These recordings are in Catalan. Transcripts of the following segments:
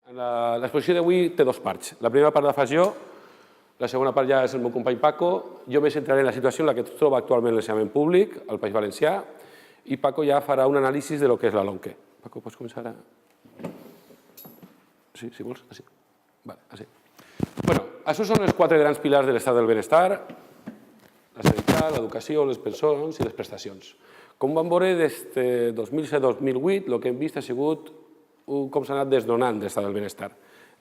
L'exposició d'avui té dues parts. La primera part la faig jo, la segona part ja és el meu company Paco. Jo me centraré en la situació en la que es troba actualment l'ensenyament públic al País Valencià i Paco ja farà un anàlisi de lo que és la LOMQE. Paco, pots començar a... Sí, si vols? Així. Vale, així. Bueno, això són els quatre grans pilars de l'estat del benestar: la sanitat, l'educació, les pensions i les prestacions. Com vam veure, des de 2007-2008, el que hem vist ha sigut com s'ha anat desdonant l'estat del benestar.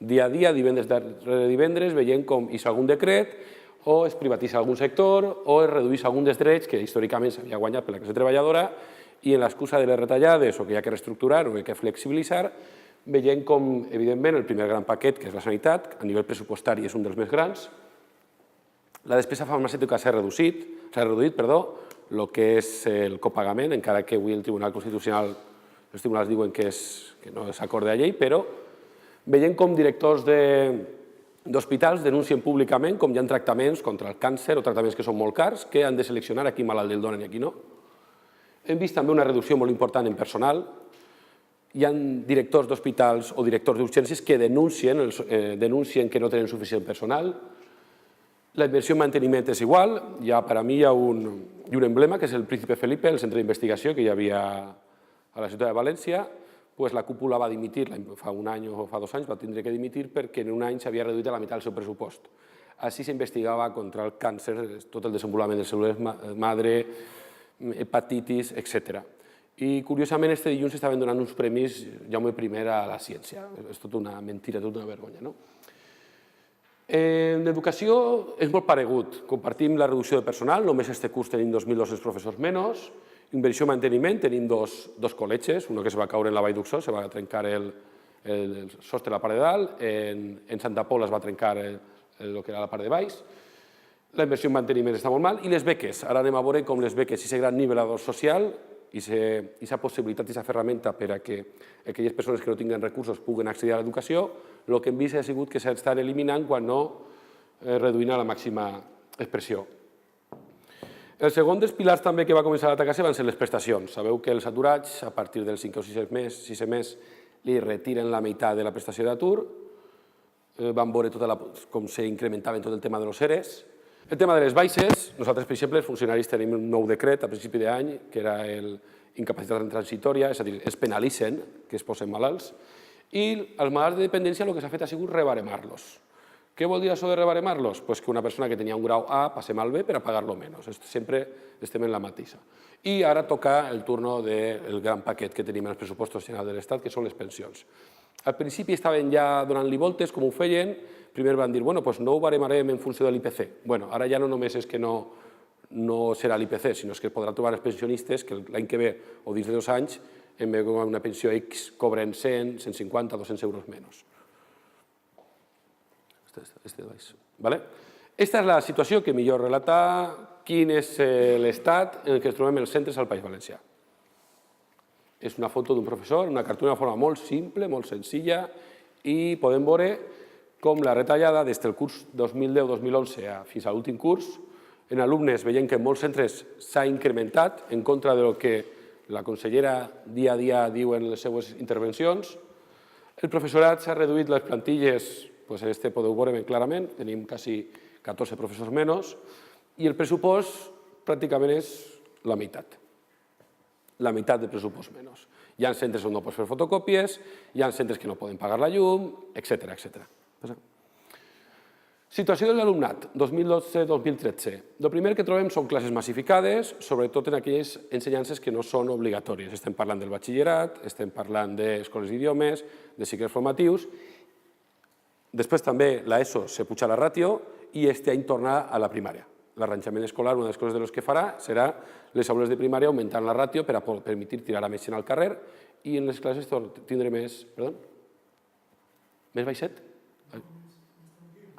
Dia a dia, divendres darrere divendres, veient com hi ha algun decret, o es privatitza algun sector, o es redueix algun dels drets que històricament s'havia guanyat per la classe treballadora, i en l'excusa de les retallades, o que hi ha que reestructurar o que hi ha que flexibilitzar, veient com, evidentment, el primer gran paquet, que és la sanitat, a nivell pressupostari és un dels més grans. La despesa farmacèutica s'ha reduït, el que és el copagament, encara que avui el Tribunal Constitucional, els tribunals diuen que no és acord de la llei, però veient com directors d'hospitals denuncien públicament com hi ha tractaments contra el càncer o tractaments que són molt cars, que han de seleccionar a quin malalt el donen i a qui no. Hem vist també una reducció molt important en personal. Hi ha directors d'hospitals o directors d'urgències que denuncien que no tenen suficient personal. La inversió en manteniment és igual. Per a mi hi ha un emblema, que és el Príncipe Felipe, el centre d'investigació que hi havia a la ciutat de València. La cúpula va dimitir, fa un any o fa 2 anys, va tindre que dimitir perquè en un any s'havia reduït a la meitat el seu pressupost. Així s'investigava contra el càncer, tot el desenvolupament de cèl·lules madre, hepatitis, etc. I, curiosament, este dilluns estaven donant uns premis Jaume I a la ciència. És tota una mentira, tota una vergonya, no? En educació és molt paregut. Compartim la reducció de personal, només este curs tenim 2.200 professors menys. Inversió en manteniment, tenim dos col·legis, un que se va caure en la Vall d'Uxó, se va trencar el sostre a la part de dalt, en Santa Pola es va trencar el que era la part de baix. La inversió en manteniment està molt mal. I les beques, ara anem a veure com les beques, aquest gran nivellador social, i aquesta possibilitat, aquesta ferramenta per a que aquelles persones que no tinguen recursos puguen accedir a l'educació, el que hem vist ha sigut que s'estan eliminant quan no reduint a la màxima expressió. El segon dels pilars també que va començar a atacar-se van ser les prestacions. Sabeu que els aturats, a partir del 5è o 6è mes, li retiren la meitat de la prestació d'atur. Vam veure com s'incrementaven tot el tema de los EREs. El tema de les baixes, nosaltres, per exemple, els funcionaris tenim un nou decret a principi d'any, que era l'incapacitat transitòria, és a dir, es penalitzen que es posen malalts, i els malalts de dependència el que s'ha fet ha sigut rebaremar-los. Què vol dir això de rebaremar-los? Que una persona que tenia un grau A passe mal B per a pagar-lo menys. Sempre estem en la mateixa. I ara toca el turno del gran paquet que tenim en els pressupostos generals de l'Estat, que són les pensions. Al principi estaven ja donant-li voltes, com ho feien. Primer van dir, no ho baremarem en funció de l'IPC. Ara ja no només és que no serà l'IPC, sinó que es podran trobar els pensionistes que l'any que ve o dins de 2 anys, en vez d'una pensió X, cobren 100, 150, 200 euros menys. Aquesta és la situació que millor relata quin és l'estat en què ens trobem els centres al País Valencià. És una foto d'un professor, una cartulina de forma molt simple, molt senzilla, i podem veure com la retallada des del curs 2010-2011 fins a l'últim curs, en alumnes veiem que en molts centres s'ha incrementat en contra del que la consellera dia a dia diu en les seues intervencions. El professorat s'ha reduït les plantilles, en este podeu veure ben clarament, tenim quasi 14 professors menys, i el pressupost pràcticament és la meitat. La meitat del pressupost menys. Hi ha centres on no pots fer fotocòpies, hi ha centres que no poden pagar la llum, etc. Situació de l'alumnat, 2012-2013. El primer que trobem són classes massificades, sobretot en aquelles ensenyances que no són obligatòries. Estem parlant del batxillerat, estem parlant d'escoles d'idiomes, de cicles formatius. Després també l'ESO se puja la ràtio i este any torna a la primària. L'arranjament escolar, una de les coses de les que farà, serà les aules de primària augmentant la ràtio per a permetre tirar a més gent al carrer i en les classes tindre més... Perdó? Més baixet?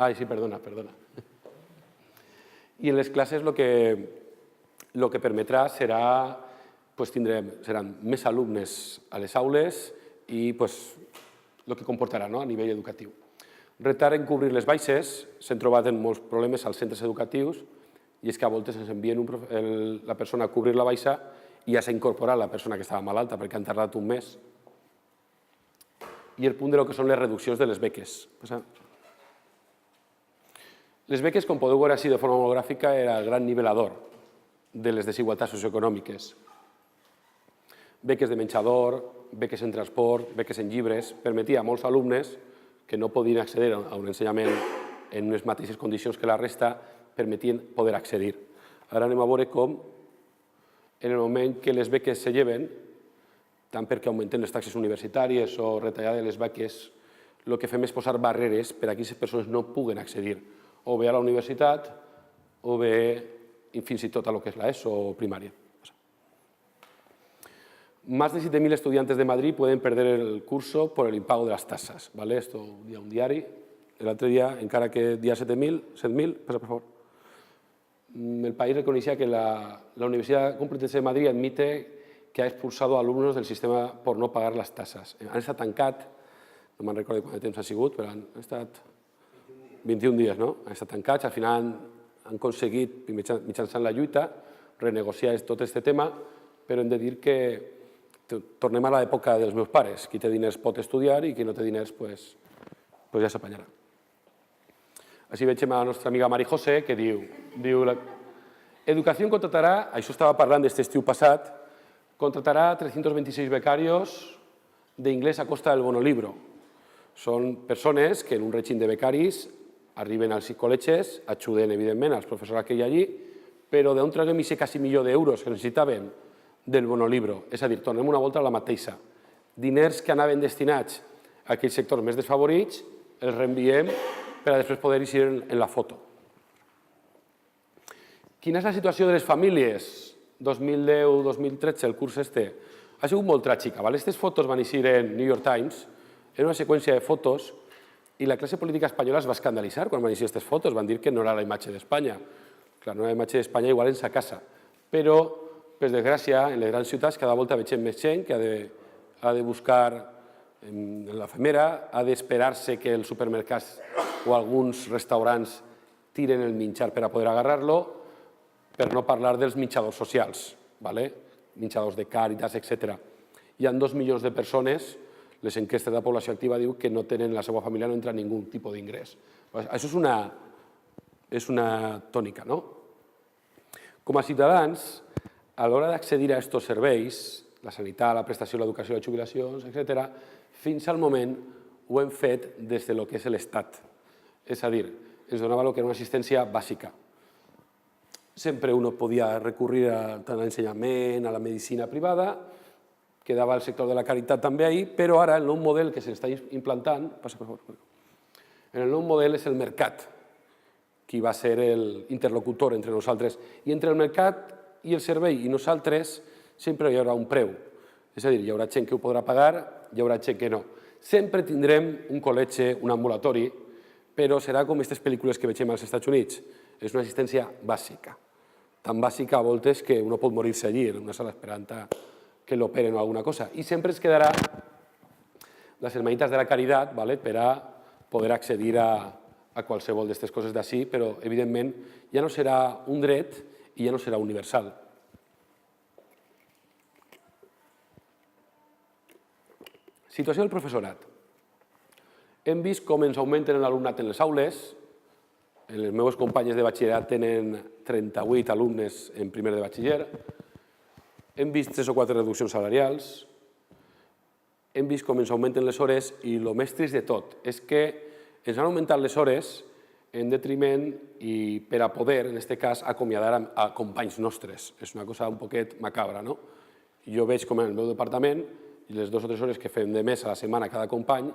Ai, sí, perdona. I en les classes el que permetrà seran més alumnes a les aules i el que comportarà a nivell educatiu. Retard en cobrir les baixes, s'han trobat en molts problemes als centres educatius i és que a voltes ens envien la persona a cobrir la baixa i ja s'ha incorporat la persona que estava malalta perquè han tardat un mes. i el punt de lo que són les reduccions de les beques. Les beques, com podeu veure així de forma molt gràfica, era el gran nivelador de les desigualtats socioeconòmiques. Beques de menjador, beques en transport, beques en llibres, permetia a molts alumnes que no podien accedir a un ensenyament en unes mateixes condicions que la resta, permetien poder accedir. Ara anem a veure com, en el moment que les beques se lleven, tant perquè augmenten les taxes universitàries o retallada de les beques, el que fem és posar barreres per a que aquestes persones no puguen accedir o bé a la universitat o bé fins i tot a lo que és l'ESO o primària. Más de 7.000 estudiantes de Madrid pueden perder el curso por el impago de las tasas. Esto hi ha un diari. L'altre dia, encara que hi ha 7.000, passa, per favor. El país reconeixia que la Universidad Complutense de Madrid admite que ha expulsado a alumnos del sistema por no pagar las tasas. Han estat tancat, no me'n recordo quant de temps ha sigut, però han estat 21 dies, no? Han estat tancats, al final han aconseguit, mitjançant la lluita, renegociar tot aquest tema, però hem de dir que tornem a l'època dels meus pares. Qui té diners pot estudiar i qui no té diners ja s'apanyarà. Així veiem a la nostra amiga Mari José, que diu Educación contratará, això estava parlant d'aquest estiu passat, contratará 326 becarios de inglés a costa del bonolibro. Són persones que en un règim de becaris arriben als col·legis, ajuden, evidentment, als professors que hi ha allí, però d'on traguem aquest quasi €1.000.000 que necessitàvem del bonolibro? És a dir, tornem una volta a la mateixa. Diners que anaven destinats a aquells sectors més desfavorits, els reenviem per a després poder eixir en la foto. Quina és la situació de les famílies 2010-2013, el curs este? Ha sigut molt tràgica. Aquestes fotos van eixir en New York Times, era una seqüència de fotos, i la classe política espanyola es va escandalitzar quan van eixir aquestes fotos, van dir que no era la imatge d'Espanya. Clar, no era la imatge d'Espanya igual en sa casa, però, per desgràcia, en les grans ciutats cada volta veiem més gent que ha de buscar en l'efemera, ha d'esperar-se que els supermercats o alguns restaurants tiren el menjar per a poder agarrar-lo, per no parlar dels menjadors socials, menjadors de Càritas, etc. Hi ha 2 milions de persones, les enquestes de població activa diu que no tenen, la seva família no entra ningú tipus d'ingrés. Això és una tònica, no? Com a ciutadans, a l'hora d'accedir a aquests serveis, la sanitat, la prestació, l'educació, les jubilacions, etc., fins al moment ho hem fet des del que és l'Estat. És a dir, ens donava el que era una assistència bàsica. Sempre uno podia recurrir tant a l'ensenyament, a la medicina privada, quedava el sector de la caritat també ahí, però ara el nou model que s'està implantant, en el nou model és el mercat, qui va ser l'interlocutor entre nosaltres. I entre el mercat i el servei i nosaltres sempre hi haurà un preu. És a dir, hi haurà gent que ho podrà pagar, hi haurà gent que no. Sempre tindrem un col·legi, un ambulatori, però serà com aquestes pel·lícules que veiem als Estats Units. És una assistència bàsica. Tan bàsica a voltes que uno pot morir-se allí, en una sala esperant que l'operen o alguna cosa. I sempre es quedarà les hermanitas de la caritat per a poder accedir a qualsevol d'aquestes coses d'ací, però, evidentment, ja no serà un dret i ja no serà universal. Situació del professorat. Hem vist com ens augmenten l'alumnat en les aules. Les meves companyes de batxillerat tenen 38 alumnes en primer de batxiller. Hem vist 3 o 4 reduccions salarials. Hem vist com ens augmenten les hores i el més trist de tot és que ens han augmentat les hores en detriment i per a poder, en aquest cas, acomiadar a companys nostres. És una cosa un poquet macabra, no? Jo veig com en el meu departament i les 2 o 3 hores que fem de més a la setmana cada company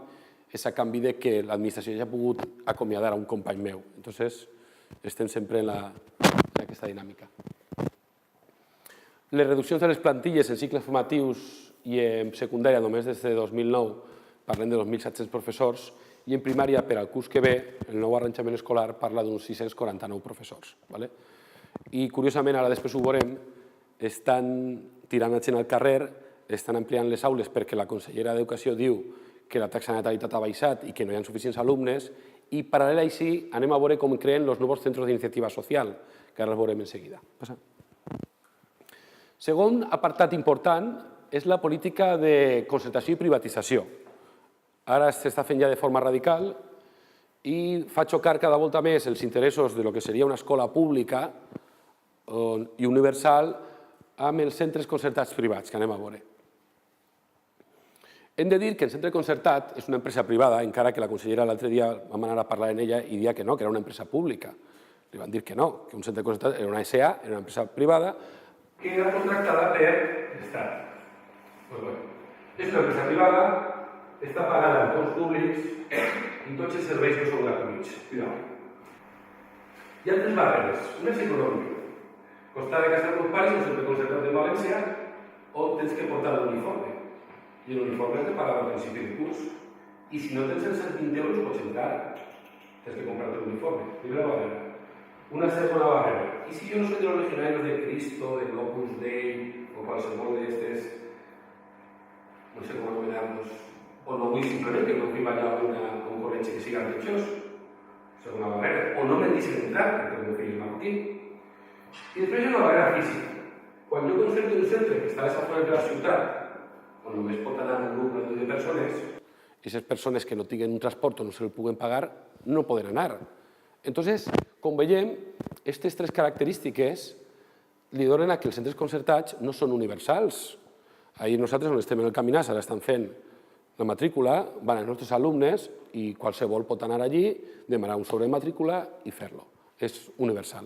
és a canvi de que l'administració ja ha pogut acomiadar a un company meu. Entonces, estem sempre en aquesta dinàmica. Les reduccions de les plantilles en cicles formatius i en secundària només des de 2009, parlem de 2.700 professors, i en primària, per al curs que ve, el nou arranjament escolar parla d'uns 649 professors. I, curiosament, ara després ho veurem, estan tirant gent al carrer, estan ampliant les aules perquè la consellera d'Educació diu que la taxa de natalitat ha baixat i que no hi ha suficients alumnes, i paral·lel a això anem a veure com creen els nous centres d'iniciativa social, que ara els veurem en seguida. Segon apartat important és la política de concertació i privatització. Ara s'està fent ja de forma radical i fa xocar cada volta més els interessos del que seria una escola pública i universal amb els centres concertats privats, que anem a veure. Hem de dir que el centre concertat és una empresa privada, encara que la consellera l'altre dia vam anar a parlar amb ella i dia que no, que era una empresa pública. Li van dir que no, que un centre concertat era una SA, era una empresa privada, que era contractada per l'Estat. És una empresa privada, està pagada amb fons públics i tots els serveis no són gratuïts. Hi ha tres barreres. Una és econòmica. Costa de casa dels pares, un centre concertat de València, on tens que portar l'uniforme. I l'uniforme has de pagar al principi del curs. I si no tens els 120 euros, pots entrar. Tens que comprar-te l'uniforme. Primera barrera. Una segona barrera. I si jo no soy de los legionarios de Cristo, de Opus Dei, o qualsevol d'estes, no sé com anomenar-los, o no vull simplement que no vull ballar a un col·legi que siga religiós, segona barrera, o no me deixen entrar perquè el meu fill és macoquí. I després hi ha una barrera física. Quan jo concerto un centre que està a les afores de la ciutat, on només pot anar un grup de persones, i aquestes persones que no tinguin un transport o no se'l puguen pagar, no poden anar. Entonces, com veiem, aquestes tres característiques li donen a que els centres concertats no són universals. Ahir nosaltres, on estem en el Caminàs, ara estan fent la matrícula, van els nostres alumnes i qualsevol pot anar allí, demanar un sobre de matrícula i fer-lo. És universal.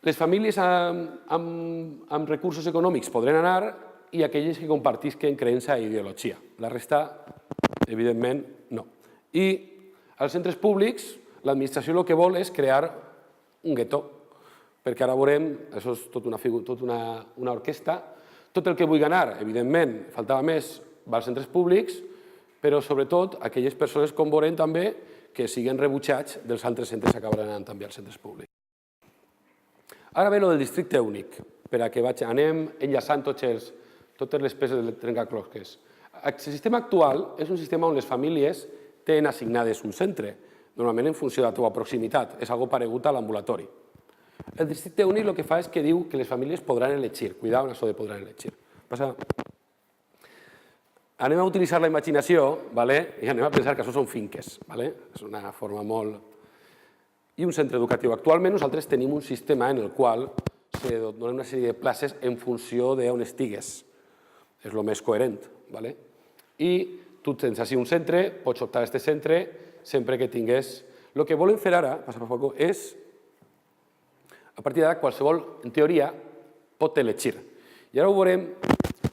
Les famílies amb recursos econòmics podran anar i aquelles que compartisquen creença i ideologia. La resta, evidentment, no. I als centres públics, l'administració el que vol és crear un gueto, perquè ara veurem, això és tota una orquestra, tot el que vulgui anar, evidentment, faltava més, va als centres públics, però sobretot aquelles persones com veurem també que siguin rebutjats dels altres centres que acabaran anant també als centres públics. Ara ve el del districte únic, per a que anem enllaçant totes les peces del trencaclosques. El sistema actual és un sistema on les famílies tenen assignades un centre, normalment en funció de la teva proximitat, és algo paregut a l'ambulatori. El districte únic el que fa és que diu que les famílies podran elegir, cuidado amb això de podran elegir. Anem a utilitzar la imaginació i anem a pensar que això són finques, és una forma molt... I un centre educatiu. Actualment nosaltres tenim un sistema en el qual se donen una sèrie de places en funció d'on estigues. És el més coherent. I tu tens així un centre, pots optar a aquest centre sempre que tingués... El que volen fer ara, és, a partir d'ara, qualsevol, en teoria, pot elegir. I ara ho veurem,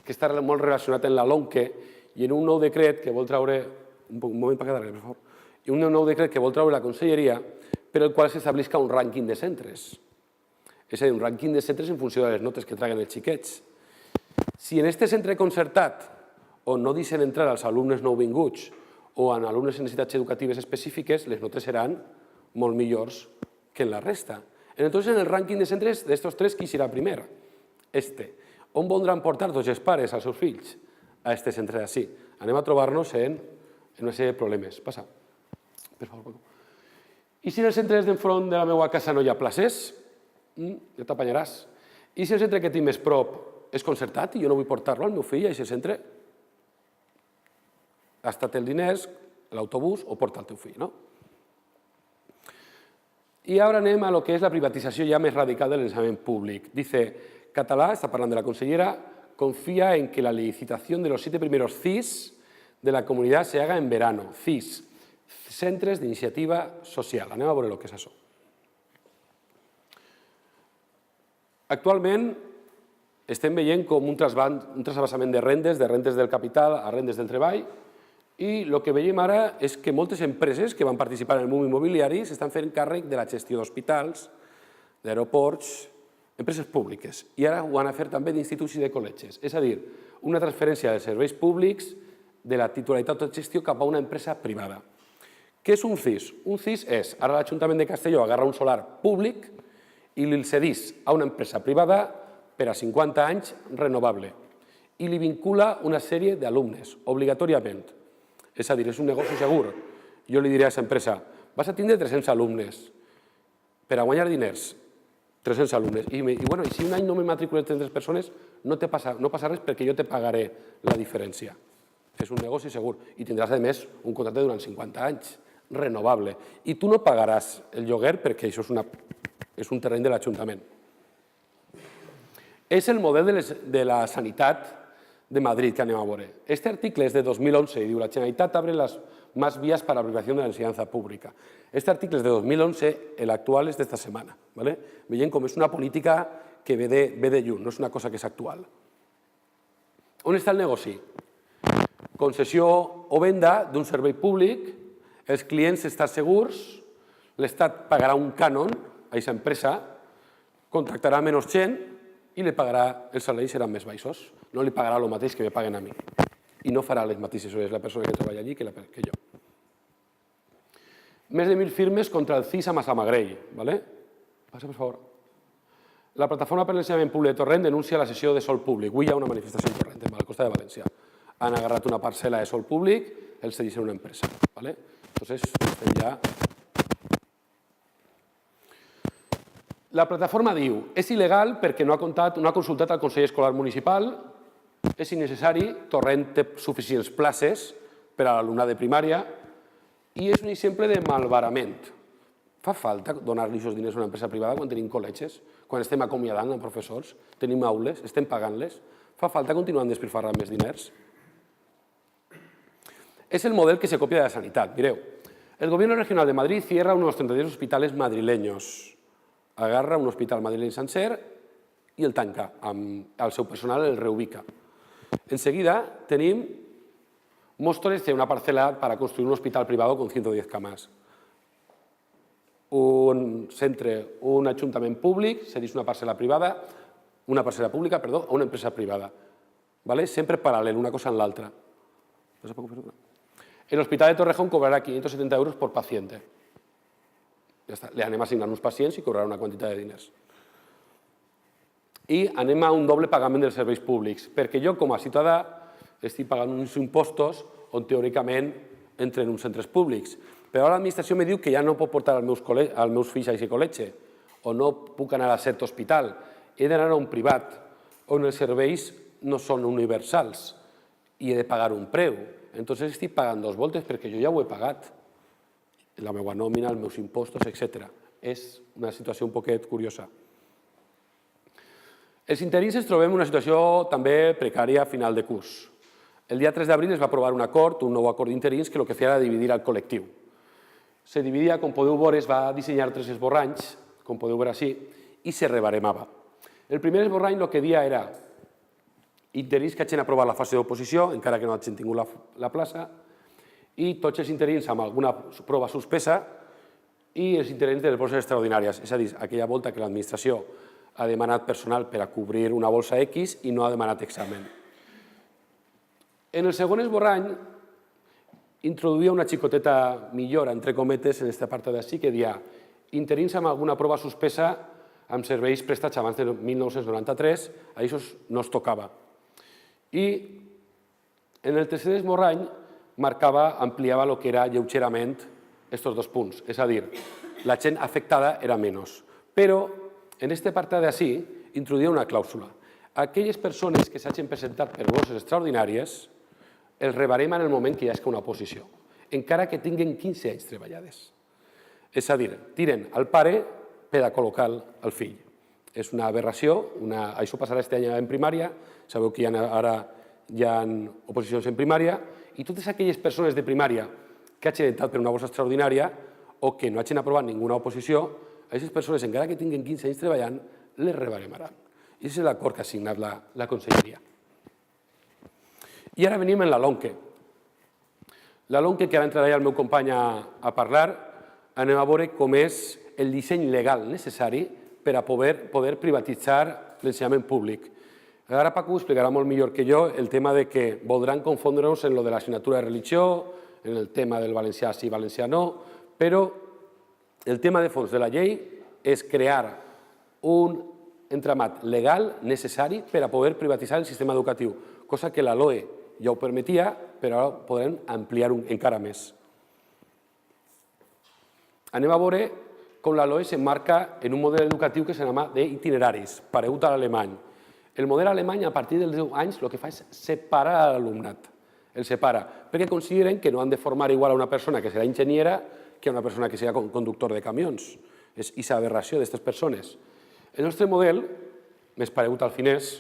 que està molt relacionat amb la LOMQE i en un nou decret que vol traure... Un moment per quedar-li, per favor. I un nou decret que vol traure la Conselleria per el qual s'establisca un rànquing de centres. És a dir, un rànquing de centres en funció de les notes que traguen els xiquets. Si en aquest centre concertat, on no deixen entrar els alumnes nouvinguts o en alumnes amb necessitats educatives específiques, les notes seran molt millors que en la resta. Entonces, en el rànquing de centres d'estos tres, qui serà primer? On voldran portar tots els pares als seus fills? A aquest centre d'ací. Anem a trobar-nos en una sèrie de problemes. Passa. Per favor. I si en els centres d'enfront de la meva casa no hi ha places? Ja t'apanyaràs. I si el centre que tinc més prop és concertat i jo no vull portar-lo al meu fill a aquest centre? Gasta-te els diners, l'autobús o porta el teu fill, no? I ara anem a lo que és la privatització ja més radical de l'ensenyament públic. Dice, Català, està parlant de la consellera, confía en que la licitación de los 7 primeros CIS de la comunidad se haga en verano. CIS, Centres d'Iniciativa Social. Anem a veure el que és això. Actualment estem veient com un trasbassament de rendes del capital a rendes del treball, i el que veiem ara és que moltes empreses que van participar en el boom immobiliari s'estan fent càrrec de la gestió d'hospitals, d'aeroports, empreses públiques. I ara ho van a fer també d'instituts i de col·legis. És a dir, una transferència de serveis públics de la titularitat o gestió cap a una empresa privada. Què és un CIS? Un CIS és, ara l'Ajuntament de Castelló agarra un solar públic i li cedís a una empresa privada per a 50 anys renovable i li vincula una sèrie d'alumnes, obligatòriament. És a dir, és un negoci segur. Jo li diré a aquesta empresa, vas a tindre 300 alumnes per a guanyar diners, 300 alumnes. I si un any no me matriculen 300 persones, no passa res perquè jo te pagaré la diferència. És un negoci segur. I tindràs, a més, un contracte durant 50 anys, renovable. I tu no pagaràs el lloguer perquè això és un terreny de l'Ajuntament. És el model de la sanitat de Madrid que anem a veure. Este article és de 2011 i diu la Generalitat abre las más vías para la privación de la enseñanza pública. Este article és de 2011, l'actual és d'esta setmana. Veiem com és una política que ve de lluny, no és una cosa que és actual. On està el negoci? Concessió o venda d'un servei públic, els clients estan segurs, l'Estat pagarà un cànon a aquesta empresa, contractarà menys gent i li pagarà, els salaris seran més baixos. No li pagarà el mateix que me paguen a mi. I no farà les mateixes hores la persona que treballa allí que jo. Més de 1.000 firmes contra el CIS a Massamagrell. Passa, per favor. La Plataforma per l'Ensenyament Públic de Torrent denuncia la cessió de sòl públic. Avui hi ha una manifestació en Torrent, a la costa de València. Han agarrat una parcel·la de sòl públic, els cedeixen a una empresa. Entonces, ja... La plataforma diu, és il·legal perquè no ha consultat al Consell Escolar Municipal, és innecessari, Torrent té suficients places per a l'alumnat de primària i és un exemple de malbarament. Fa falta donar-li aquests diners a una empresa privada quan tenim col·legis, quan estem acomiadant amb professors, tenim aules, estem pagant-les? Fa falta continuar despilfarrant més diners? Es el modelo que se copia de la sanidad. Mireu, el Gobierno Regional de Madrid cierra unos 32 hospitales madrileños. Agarra un hospital madrileny sencer i el tanca. Al seu personal el reubica. Enseguida tenim Móstoles té una parcel·la per construir un hospital privado con 110 camas. Un ajuntament públic cedeix una parcel·la pública a una empresa privada. Sempre paral·lel, una cosa en l'altra. El Hospital de Torrejón cobrarà 570 euros por paciente. Ja està. Li anem a assignar uns pacients i cobrarà una quantitat de diners. I anem a un doble pagament dels serveis públics, perquè jo, com a ciutadà, estic pagant uns impostos on teòricament entren uns centres públics. Però ara l'administració me diu que ja no puc portar els meus fills a aquest col·legi, o no puc anar a cert hospital. He d'anar a un privat, on els serveis no són universals i he de pagar un preu. Entonces estic pagant dos voltes perquè jo ja ho he pagat. La meva nòmina, els meus impostos, etc. És una situació un poquet curiosa. Els interins ens trobem en una situació també precària a final de curs. El dia 3 d'abril es va aprovar un nou acord d'interins que el que feia era dividir el col·lectiu. Se dividia, com podeu veure, es va dissenyar 3 esborranys, com podeu veure així, i se rebaremava. El primer esborrany el que dia era interins que hagin aprovat la fase d'oposició, encara que no hagin tingut la plaça, i tots els interins amb alguna prova suspesa i els interins de les borses extraordinàries, és a dir, aquella volta que l'administració ha demanat personal per a cobrir una bolsa X i no ha demanat examen. En el segon esborrany introduïa una xicoteta millora, entre cometes, en aquesta part d'ací, que deia interins amb alguna prova suspesa amb serveis prestats abans de 1993, a això no es tocava. I en el tercer esborrany ampliava el que era lleugerament aquests dos punts, és a dir, la gent afectada era menys. Però en aquest apartat d'ací introduïa una clàusula. Aquelles persones que s'hagin presentat per borses extraordinàries els rebarem en el moment que hi hagi una oposició, encara que tinguin 15 anys treballades. És a dir, tiren al pare per a col·locar el fill. És una aberració, això passarà aquest any en primària, sabeu que ara hi ha oposicions en primària, i totes aquelles persones de primària que hagin entrat per una borsa extraordinària o que no hagin aprovat ninguna oposició, aquestes persones, encara que tinguin 15 anys treballant, les rebaremaran. I aquest és l'acord que ha signat la Conselleria. I ara venim en la LOMQE. La LOMQE, que ara entrarà el meu company a parlar, anem a veure com és el disseny legal necessari per a poder privatitzar l'ensenyament públic. Ara Paco ho explicarà molt millor que jo el tema de que voldran confondre-nos en lo de l'assignatura de religió, en el tema del valencià sí, valencià no, però el tema de fons de la llei és crear un entramat legal necessari per a poder privatitzar el sistema educatiu, cosa que la LOE ja ho permetia, però ara podrem ampliar-ho encara més. Anem a veure com la LOE s'emmarca en un model educatiu que s'anomena d'itineraris, paregut a l'alemany. El model alemany, a partir dels 10 anys, el que fa és separar l'alumnat. el separa, perquè consideren que no han de formar igual a una persona que serà enginyera que a una persona que serà conductor de camions. És aquesta aberració d'aquestes persones. El nostre model, més paregut al finès,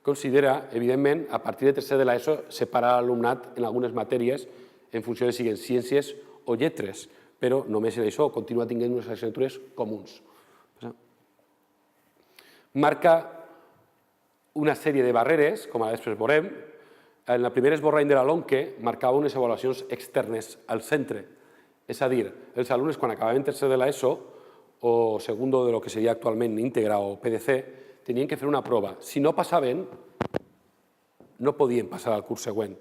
considera, evidentment, a partir de tercer de l'ESO, separar l'alumnat en algunes matèries en funció de si siguin ciències o lletres, però només en això continua tenint unes assignatures comuns. Marca una sèrie de barreres, com ara després veurem. En el primer esborrany de la LOMQE marcava unes avaluacions externes al centre. És a dir, els alumnes quan acabaven tercer de l'ESO o segundo de lo que seria actualment íntegra o PDC, tenien que fer una prova. Si no passaven, no podien passar al curs següent.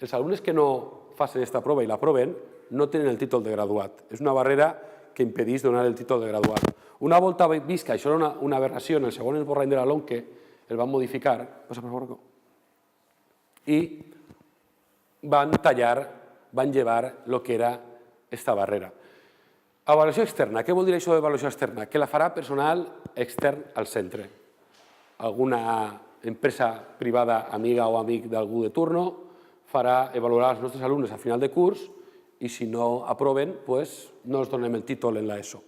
Els alumnes que no facin aquesta prova i l'aproven no tenen el títol de graduat. És una barrera que impedeix donar el títol de graduat. Una volta vist que això era una aberració, en el segon esborrany de la LOMQE el van modificar, i van tallar, van llevar el que era aquesta barrera. Avaluació externa. Què vol dir això d'avaluació externa? Que la farà personal extern al centre. Alguna empresa privada, amiga o amic d'algú de turno, farà avaluar els nostres alumnes a final de curs i si no aproven, no els donem el títol en l'ESO.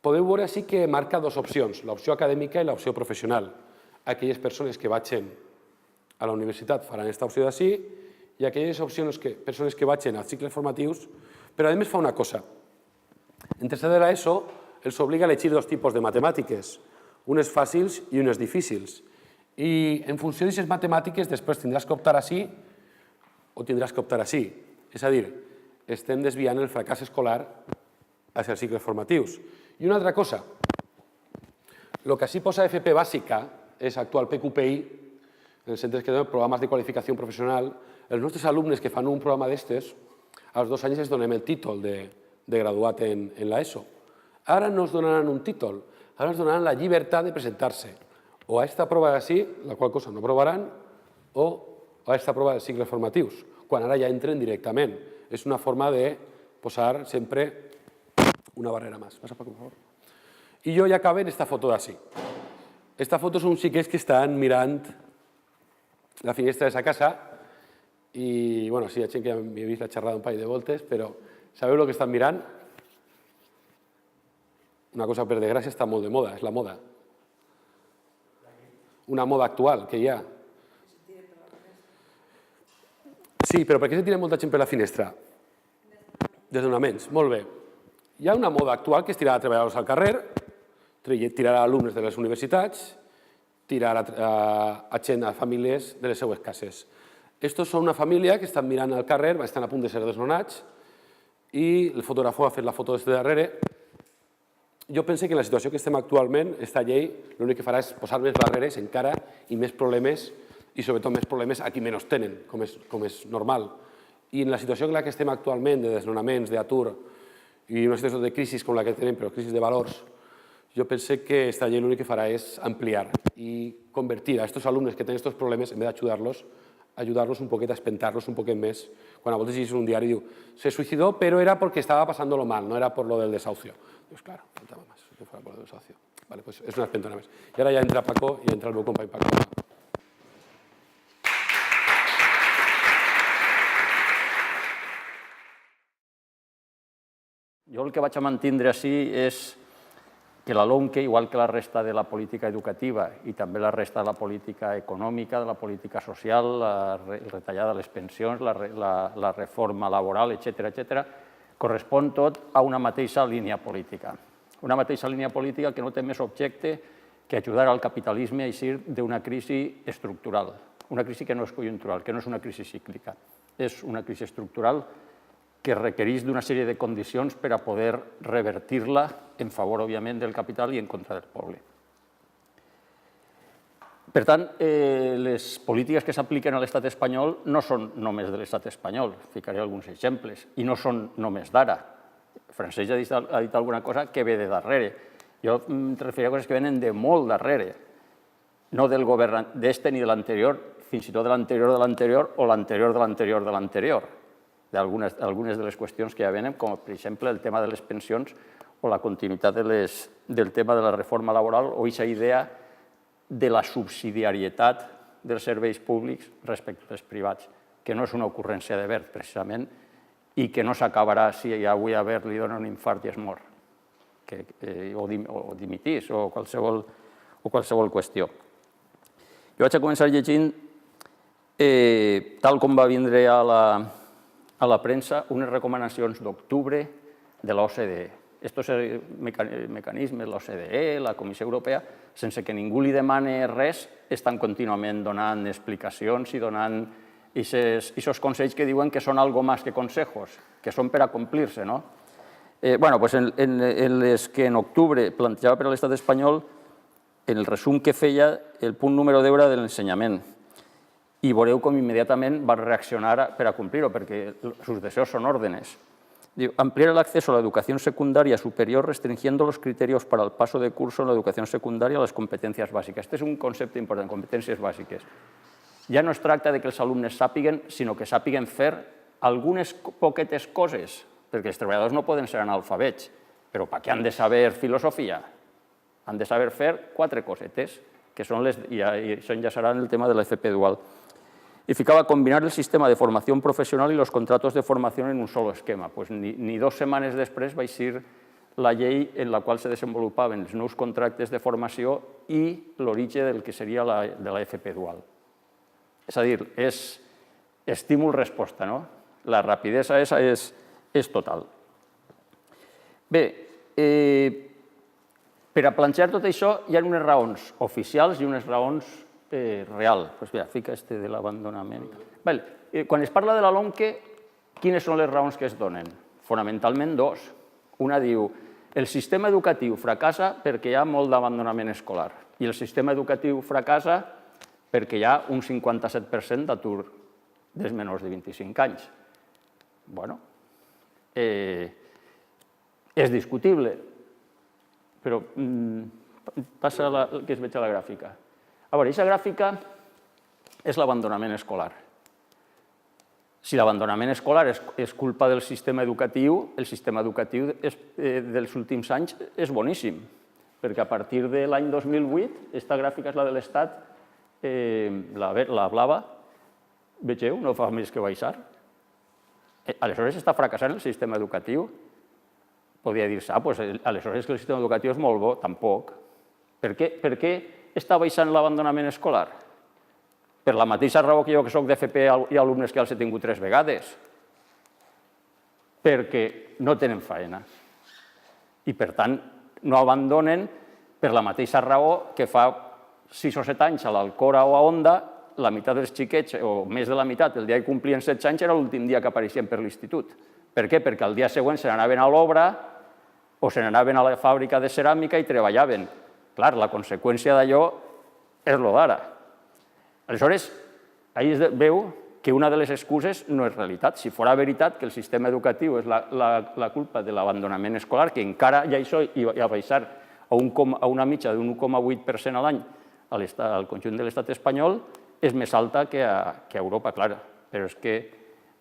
Podeu veure així que marca dues opcions, l'opció acadèmica i l'opció professional. Aquelles persones que vagin a la universitat faran aquesta opció d'ací i aquelles persones que vagin als cicles formatius, però a més fa una cosa. En tercer de l'ESO els obliga a elegir dos tipus de matemàtiques, unes fàcils i unes difícils. I en funció d'aquestes matemàtiques després tindràs que optar ací o tindràs que optar ací. És a dir, estem desviant el fracàs escolar hacia els cicles formatius. I una altra cosa, el que ací posa FP bàsica és actual PQPI, en els centres que donen programes de qualificació professional, els nostres alumnes que fan un programa d'estes, als 2 anys els donem el títol de graduat en l'ESO. Ara no ens donaran un títol, ara ens donaran la llibertat de presentar-se o a aquesta prova d'ací, la qual cosa no aprovaran, o a aquesta prova dels cicles formatius, quan ara ja entren directament. És una forma de posar sempre una barrera més. Passa, Paco, per favor. I jo ja acabo en aquesta foto d'ací. Aquesta foto són uns xiquets que estan mirant la finestra de sa casa i, bueno, sí, hi ha gent que ja m'he vist la xerrada un parell de voltes, però sabeu el que estan mirant? Una cosa, per desgràcia, està molt de moda, és la moda. Una moda actual que hi ha. Sí, però per què se tira molta gent per la finestra? Desnonaments, molt bé. Hi ha una moda actual que és tirar a treballadors al carrer, tirar a alumnes de les universitats, tirar a gent, a famílies de les seues cases. Estos són una família que estan mirant al carrer, estan a punt de ser desnonats, i el fotògraf ha fet la foto des de darrere. Jo penso que en la situació que estem actualment, aquesta llei l'únic que farà és posar més barreres encara i més problemes, i sobretot més problemes a qui menys tenen, com és normal. I en la situació en la que estem actualment, de desnonaments, d'atur, i una situació de crisi com la que tenim, però crisi de valors, jo penso que aquesta llei l'únic que farà és ampliar i convertir a aquests alumnes que tenen aquests problemes, en vez d'ajudar-los, ayudarlos un poquet a espentarlos un poquet més. Quan a voltes llegis un diari i diu se suicidó, pero era porque estaba pasándolo mal, no era por lo del desahucio. Dius, claro, faltava més, que fuera por lo del desahucio. Vale, pues és una espentona més. I ara ja entra Paco i entra el meu company Paco. Jo el que vaig a mantindre així és que la LOMQE, igual que la resta de la política educativa i també la resta de la política econòmica, de la política social, la retallada de les pensions, la reforma laboral, etc., correspon tot a una mateixa línia política. Una mateixa línia política que no té més objecte que ajudar al capitalisme a eixir d'una crisi estructural, una crisi que no és conjuntural, que no és una crisi cíclica, és una crisi estructural que requereix d'una sèrie de condicions per a poder revertir-la en favor, òbviament, del capital i en contra del poble. Per tant, les polítiques que s'apliquen a l'estat espanyol no són només de l'estat espanyol, ficaré alguns exemples, i no són només d'ara. Francesc ha dit alguna cosa que ve de darrere. Jo em referia a coses que venen de molt darrere, no del govern d'este ni de l'anterior, fins i tot de l'anterior de l'anterior o l'anterior de l'anterior de l'anterior, d'algunes de les qüestions que ja venen, com per exemple el tema de les pensions o la continuïtat del tema de la reforma laboral o aquesta idea de la subsidiarietat dels serveis públics respecte als privats. que no és una ocurrència de Wert, precisament, i que no s'acabarà si avui a Wert li dona un infart i es mor, o dimitís, o qualsevol qüestió. Jo vaig a començar llegint, tal com va vindre a la premsa, unes recomanacions d'octubre de l'OCDE. Aquests mecanismes, l'OCDE, la Comissió Europea, sense que ningú li demani res, estan contínuament donant explicacions i donant aquests consells que diuen que són algo més que consejos, que són per a complir-se. En les que en octubre plantejava per a l'estat espanyol, en el resum que feia, el punt número 10 era de l'ensenyament. I veureu com immediatament va reaccionar per a complir-ho, perquè sus deseos son órdenes. Diu, ampliar el acceso a la educación secundaria superior restringiendo los criterios para el paso de curso en la educación secundaria a las competencias bàsiques. Este és un concepte important, competències bàsiques. Ja no es tracta de que els alumnes sàpiguen, sinó que sàpiguen fer algunes poquetes coses, perquè els treballadors no poden ser analfabets, però per què han de saber filosofia? Han de saber fer 4 cosetes, que són i això ja serà en el tema de l'FP dual. Y ficaba combinar el sistema de formación profesional y los contratos de formación en un solo esquema. Pues ni 2 setmanes després va eixir la llei en la qual se desenvolupaven els nous contractes de formació i l'origen del que seria de la FP dual. És a dir, és estímul-resposta, no? La rapidesa és total. Bé, per a plantejar tot això hi ha unes raons oficials i unes raons reals. Doncs mira, fica este de l'abandonament. Quan es parla de la LOMQE, quines són les raons que es donen? Fonamentalment 2. Una diu, el sistema educatiu fracassa perquè hi ha molt d'abandonament escolar i el sistema educatiu fracassa perquè hi ha un 57% d'atur dels menors de 25 anys. Bueno, és discutible, però passa el que es veig a la gràfica. A veure, aquesta gràfica és l'abandonament escolar. Si l'abandonament escolar és culpa del sistema educatiu, el sistema educatiu dels últims anys és boníssim, perquè a partir de l'any 2008, aquesta gràfica és la de l'Estat, la blava, vegeu, no fa més que baixar. Aleshores està fracassant el sistema educatiu. Podria dir-se, aleshores el sistema educatiu és molt bo, tampoc. Per què està baixant l'abandonament escolar? Per la mateixa raó que jo, que soc d'FP, hi ha alumnes que els he tingut 3 vegades. Perquè no tenen feina. I, per tant, no abandonen per la mateixa raó que fa 6 o 7 anys a l'Alcora o a Onda, la meitat dels xiquets, o més de la meitat, el dia que complien 16 anys era l'últim dia que apareixien per l'institut. Per què? Perquè el dia següent se n'anaven a l'obra o se n'anaven a la fàbrica de ceràmica i treballaven. Clar, la conseqüència d'allò és el d'ara. Aleshores, ahí es veu que una de les excuses no és realitat. Si fos veritat que el sistema educatiu és la culpa de l'abandonament escolar, que encara ja això i a baixar a una mitja d'un 1,8% a l'any al conjunt de l'estat espanyol, és més alta que a Europa, clar, però és que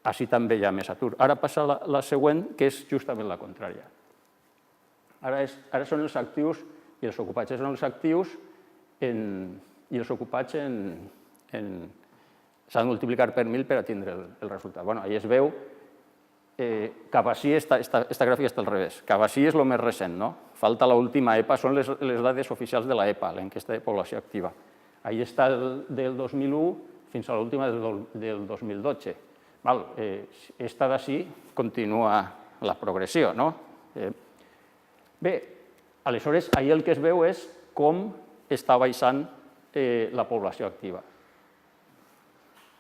així també hi ha més atur. Ara passa la següent, que és justament la contrària. Ara són els actius i els ocupats. Són els actius i els ocupats s'ha de multiplicar per 1.000 per a tindre el resultat. Ahí es veu, cap així, aquesta gràfica està al revés, cap així és el més recent, no? Falta l'última EPA, són les dades oficials de l'EPA, l'enquesta de població activa. Ahí està del 2001 fins a l'última del 2012. Esta d'ací continua la progressió, no? Bé, aleshores, ahí el que es veu és com està baixant la població activa.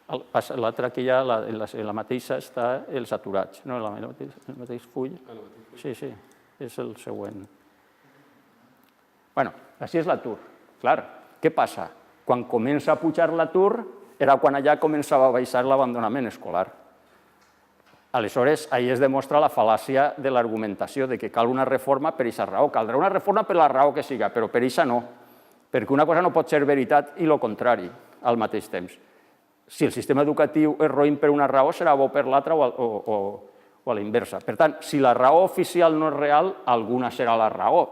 L'altra que hi ha, en la mateixa, està els aturats. No, el mateix full? Sí, és el següent. Bé, així és l'atur. Clar, què passa? Quan comença a pujar l'atur, era quan allà començava a baixar l'abandonament escolar. Aleshores, ahí es demostra la fal·làcia de l'argumentació de que cal una reforma per aquesta raó. Caldrà una reforma per la raó que siga, però per aquesta no. Perquè una cosa no pot ser veritat i el contrari al mateix temps. Si el sistema educatiu és roïn per una raó, serà bo per l'altra o a la inversa. Per tant, si la raó oficial no és real, alguna serà la raó,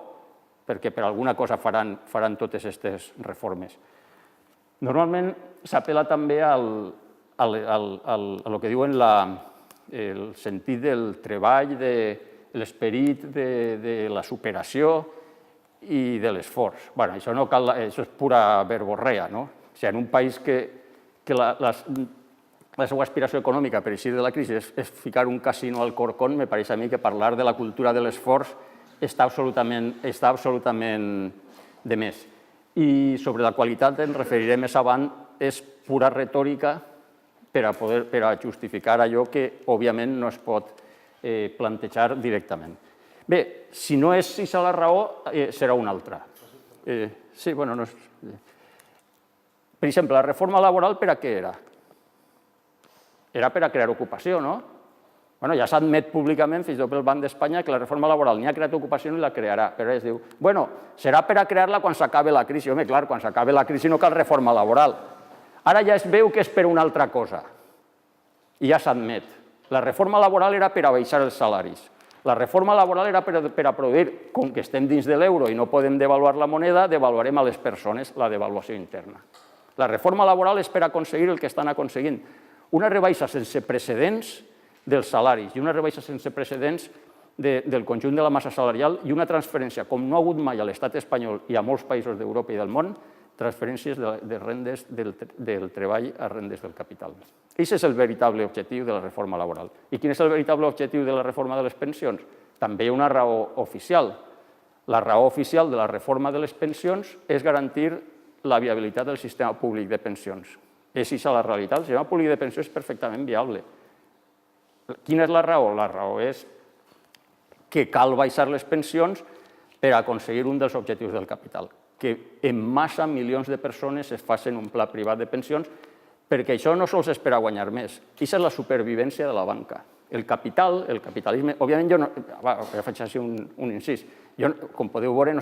perquè per alguna cosa faran totes aquestes reformes. Normalment s'apel·la també al que diuen el sentit del treball, de l'esperit de la superació i de l'esforç. Bé, això no cal, això és pura verborrea, no? O sigui, en un país que la seva aspiració econòmica per eixir de la crisi és ficar un casino al Corcón, me pareix a mi que parlar de la cultura de l'esforç està absolutament de més. I sobre la qualitat en referiré més avant, és pura retòrica per a justificar allò que, òbviament, no es pot plantejar directament. Bé, si no és aquesta la raó, serà una altra. Sí, bueno, no és... Per exemple, la reforma laboral per a què era? Era per a crear ocupació, no? Bueno, ja s'admet públicament, fins i tot pel Banc d'Espanya, que la reforma laboral ni ha creat ocupació ni la crearà. Però es diu, bueno, serà per a crear-la quan s'acabi la crisi. Home, clar, quan s'acabi la crisi no cal reforma laboral. Ara ja es veu que és per una altra cosa. I ja s'admet. La reforma laboral era per a baixar els salaris. La reforma laboral era per a produir, com que estem dins de l'euro i no podem devaluar la moneda, devaluarem a les persones la devaluació interna. La reforma laboral és per aconseguir el que estan aconseguint. Una rebaixa sense precedents dels salaris i una rebaixa sense precedents del conjunt de la massa salarial i una transferència, com no ha hagut mai a l'estat espanyol i a molts països d'Europa i del món, transferències de rendes del treball a rendes del capital. Aquest és el veritable objectiu de la reforma laboral. I quin és el veritable objectiu de la reforma de les pensions? També hi ha una raó oficial. La raó oficial de la reforma de les pensions és garantir la viabilitat del sistema públic de pensions. És aquesta la realitat. El sistema públic de pensions és perfectament viable. Quina és la raó? La raó és que cal baixar les pensions per aconseguir un dels objectius del capital, que en massa milions de persones es facin un pla privat de pensions, perquè això no sols és per a guanyar més, aquesta és la supervivència de la banca. El capital, el capitalisme... Òbviament jo faig així un incís. Jo, com podeu veure, no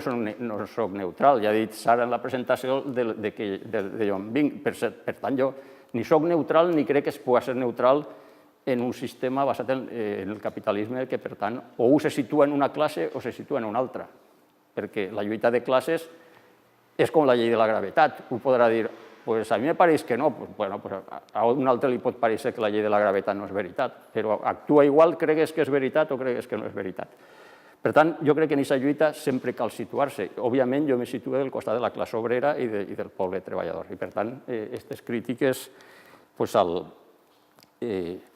soc neutral. Ja he dit Sara en la presentació d'on vinc. Per tant, jo ni soc neutral ni crec que es pugui ser neutral en un sistema basat en el capitalisme que, per tant, o se situa en una classe o se situa en una altra. Perquè la lluita de classes és com la llei de la gravetat. Un podrà dir, pues a mi me pareix que no, bueno, a un altre li pot pareixer que la llei de la gravetat no és veritat, però actua igual, cregues que és veritat o cregues que no és veritat. Per tant, jo crec que en aquesta lluita sempre cal situar-se. Òbviament, jo me situo del costat de la classe obrera i del poble treballador. I, per tant, aquestes crítiques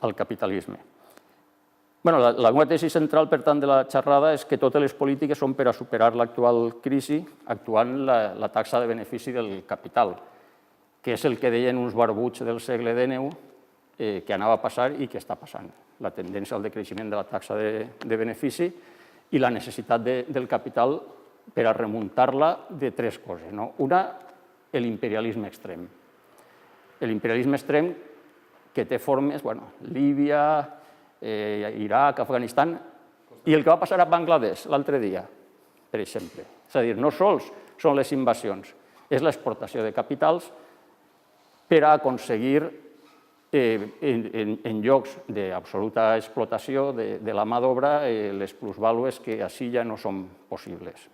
al capitalisme. La meva tesi central, per tant, de la xerrada és que totes les polítiques són per a superar l'actual crisi actuant la taxa de benefici del capital, que és el que deien uns barbuts del segle XIX que anava a passar i que està passant. La tendència al decreixement de la taxa de benefici i la necessitat del capital per a remuntar-la de tres coses. Una, l'imperialisme extrem. L'imperialisme extrem que té formes, Líbia, Iraq, Afganistan, i el que va passar a Bangladesh l'altre dia, per exemple. És a dir, no sols són les invasions, és l'exportació de capitals per a aconseguir, en llocs d'absoluta explotació de la mà d'obra, les plusvàlues que així ja no són possibles.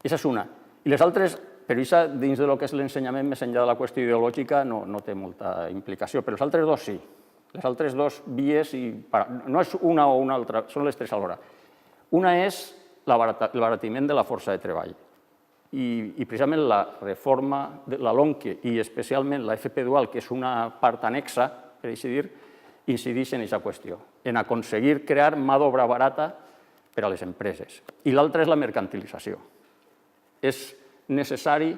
Aquesta és una. I les altres, però això dins del que és l'ensenyament més enllà de la qüestió ideològica no té molta implicació, però els altres dos sí. Les altres dues vies, no és una o una altra, són les tres alhora. Una és l'abaratiment de la força de treball. I precisament la reforma de la LOMQE i especialment la FP Dual, que és una part anexa, per així dir, incideix en aquesta qüestió, en aconseguir crear mà d'obra barata per a les empreses. I l'altra és la mercantilització. És necessari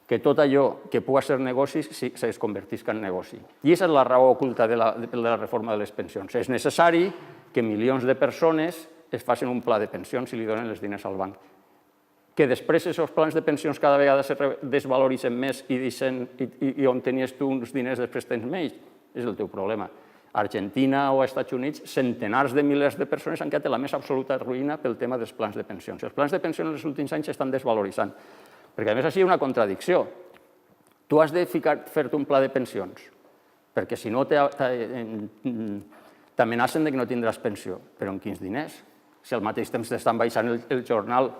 que tot allò que pugui ser negoci es convertisca en negoci. I aquesta és la raó oculta de la reforma de les pensions. És necessari que milions de persones es facin un pla de pensions i li donen els diners al banc. Que després aquests plans de pensions cada vegada es desvaloritzen més i on tenies tu uns diners després tens menys, és el teu problema. A Argentina o als Estats Units, centenars de milers de persones han quedat en la més absoluta ruïna pel tema dels plans de pensions. Els plans de pensions en els últims anys s'estan desvaloritzant, perquè a més així hi ha una contradicció. Tu has de fer-te un pla de pensions, perquè si no t'amenacen que no tindràs pensió. Però amb quins diners? Si al mateix temps t'estan baixant el jornal,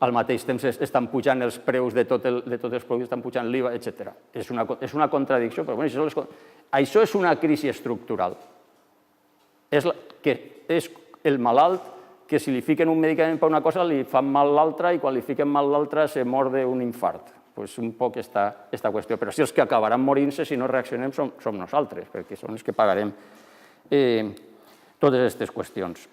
al mateix temps estan pujant els preus de tots els productes, estan pujant l'IVA, etc. És una contradicció, però Això és una crisi estructural. És el malalt que si li fiquen un medicament per una cosa li fan mal l'altra i quan li fiquen mal l'altra se mor d'un infart. Doncs un poc aquesta qüestió. Però si els que acabaran morint-se si no reaccionem som nosaltres, perquè som els que pagarem totes aquestes qüestions.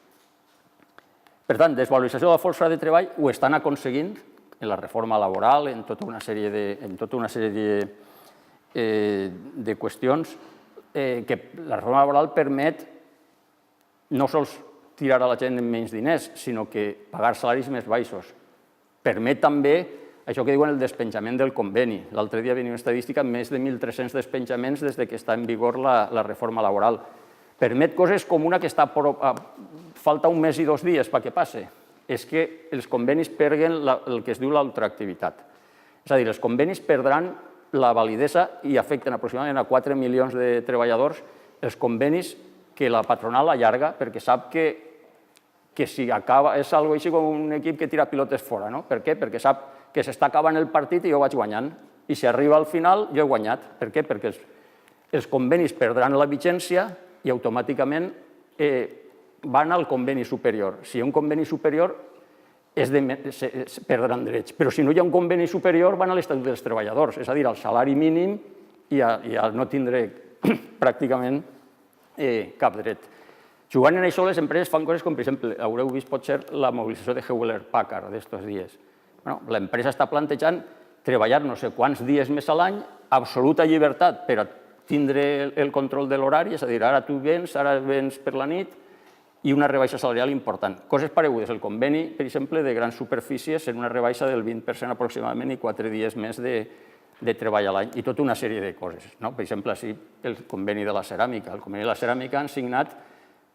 Per tant, desvalorització de la força de treball ho estan aconseguint en la reforma laboral, en tota una sèrie de qüestions que la reforma laboral permet no sols tirar a la gent amb menys diners, sinó que pagar salaris més baixos. Permet també això que diuen el despenjament del conveni. L'altre dia venia una estadística amb més de 1.300 despenjaments des que està en vigor la reforma laboral. Permet coses com una que falta un mes i 2 dies perquè passe. És que els convenis perden el que es diu l'ultraactivitat. És a dir, els convenis perdran la validesa i afecten aproximadament a 4 milions de treballadors els convenis que la patronal allarga perquè sap que si acaba és algo així com un equip que tira pilotes fora. Per què? Perquè sap que s'està acabant el partit i jo vaig guanyant. I si arriba al final, jo he guanyat. Per què? Perquè els convenis perdran la vigència i automàticament van al conveni superior. Si hi ha un conveni superior, perdran drets. Però si no hi ha un conveni superior, van a l'Estatut dels Treballadors, és a dir, al salari mínim i a no tindre pràcticament cap dret. Jugant en això, les empreses fan coses com, per exemple, haureu vist potser la mobilització de Hewlett-Packard d'estos dies. L'empresa està plantejant treballar no sé quants dies més a l'any, absoluta llibertat per a tindre el control de l'horari, és a dir, ara tu vens per la nit, i una rebaixa salarial important. Coses paregudes. El conveni, per exemple, de grans superfícies, en una rebaixa del 20% aproximadament i 4 dies més de treball a l'any, i tota una sèrie de coses. Per exemple, el conveni de la ceràmica. El conveni de la ceràmica han signat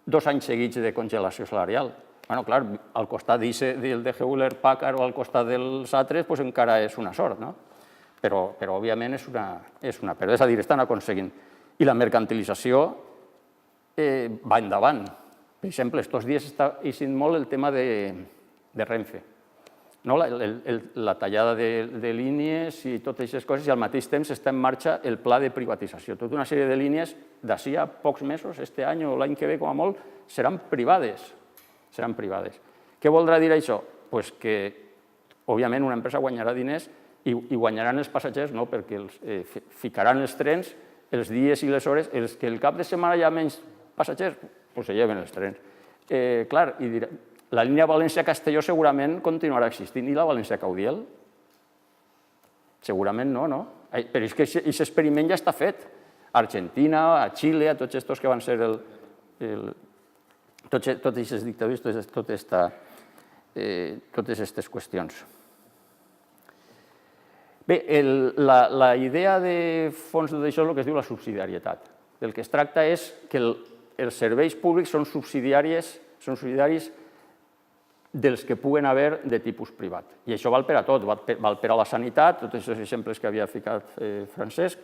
2 anys seguits de congelació salarial. Clar, al costat del de Hewlett-Packard o al costat dels altres, encara és una sort, però òbviament és una pèrdua. És a dir, estan aconseguint. I la mercantilització va endavant. Per exemple, aquests dies està eixint molt el tema de Renfe. La tallada de línies i totes aquestes coses, i al mateix temps està en marxa el pla de privatització. Tota una sèrie de línies d'ací a pocs mesos, aquest any o l'any que ve, com a molt, seran privades. Seran privades. Què voldrà dir això? Doncs que, òbviament, una empresa guanyarà diners i guanyaran els passatgers, no, perquè ficaran els trens, els dies i les hores, els que el cap de setmana hi ha menys passatgers, doncs se lleven els trens. Clar, i dirà, la línia València-Castelló segurament continuarà existint. I la València-Caudiel? Segurament no, no? Però és que aquest experiment ja està fet. A Argentina, a Xile, a tots aquests que van ser totes aquestes dictadures, totes aquestes qüestions. Bé, la idea de fons d'això és el que es diu la subsidiarietat. Del que es tracta és que els serveis públics són subsidiaris dels que puguen haver de tipus privat. I això val per a tot, val per a la sanitat, tots aquests exemples que havia ficat Francesc,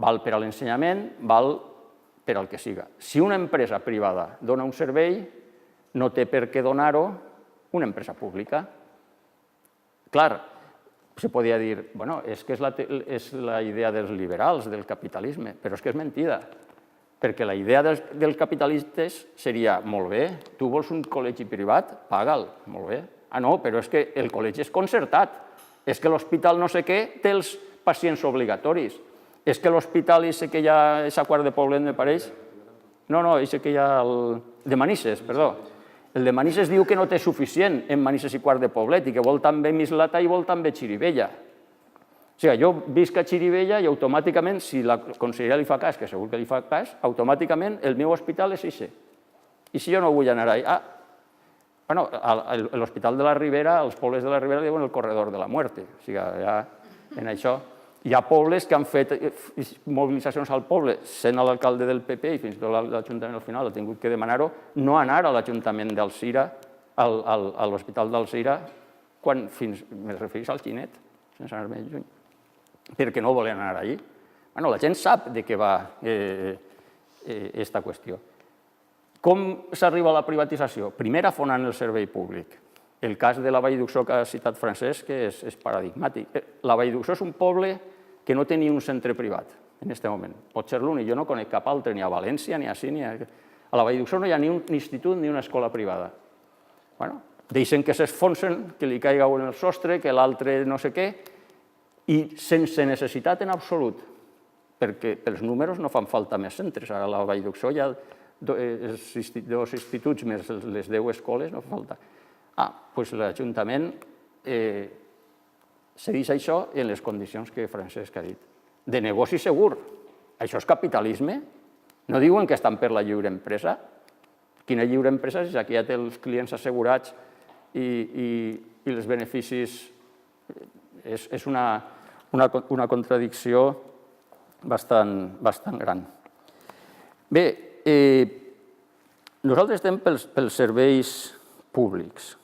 val per a l'ensenyament, val per al que siga. Si una empresa privada dona un servei, no té per què donar-ho una empresa pública. Clar, se podria dir, bueno, és que és la idea dels liberals, del capitalisme, però és que és mentida. Perquè la idea dels capitalistes seria, molt bé, tu vols un col·legi privat, paga'l, molt bé. Ah, no, però és que el col·legi és concertat. És que l'hospital no sé què té els pacients obligatoris. És que l'hospital, i sé que hi ha a Quart de Poblet, me pareix... No, i sé que hi ha el de Manises, perdó. El de Manises diu que no té suficient en Manises i Quart de Poblet i que vol també Mislata i vol també Xirivella. O sigui, jo visc a Xirivella i automàticament, si la conselleria li fa cas, que segur que li fa cas, automàticament el meu hospital és eixe. I si jo no vull anar allà? Bueno, l'Hospital de la Ribera, els pobles de la Ribera diuen el corredor de la muerte. O sigui, en això hi ha pobles que han fet mobilitzacions al poble, sent l'alcalde del PP i fins i tot l'Ajuntament al final ha tingut que demanar-ho, no anar a l'Ajuntament d'Alzira, a l'Hospital d'Alzira, quan fins, me referís al Xinet, sense anar més lluny, perquè no volen anar allí. La gent sap de què va aquesta qüestió. Com s'arriba a la privatització? Primer, afonant el servei públic. El cas de la Vall d'Uixó que ha citat Francesc és paradigmàtic. La Vall d'Uixó és un poble que no té ni un centre privat. en aquest moment. Pot ser l'únic, jo no conec cap altre, ni a València, ni ací, ni a... A la Vall d'Uixó no hi ha ni un institut ni una escola privada. Bueno, deixen que s'esfonsen, que li caiga un el sostre, que l'altre no sé què, i sense necessitat en absolut, perquè pels números no fan falta més centres. A la Vall d'Uixó hi ha 2 instituts més les 10 escoles, no fa falta. Doncs l'Ajuntament cedeix això en les condicions que Francesc ha dit. De negoci segur. Això és capitalisme? No diuen que estan per la lliure empresa? Quina lliure empresa si aquí ja té els clients assegurats i els beneficis? És una contradicció bastant gran. Bé, nosaltres estem pels serveis públics.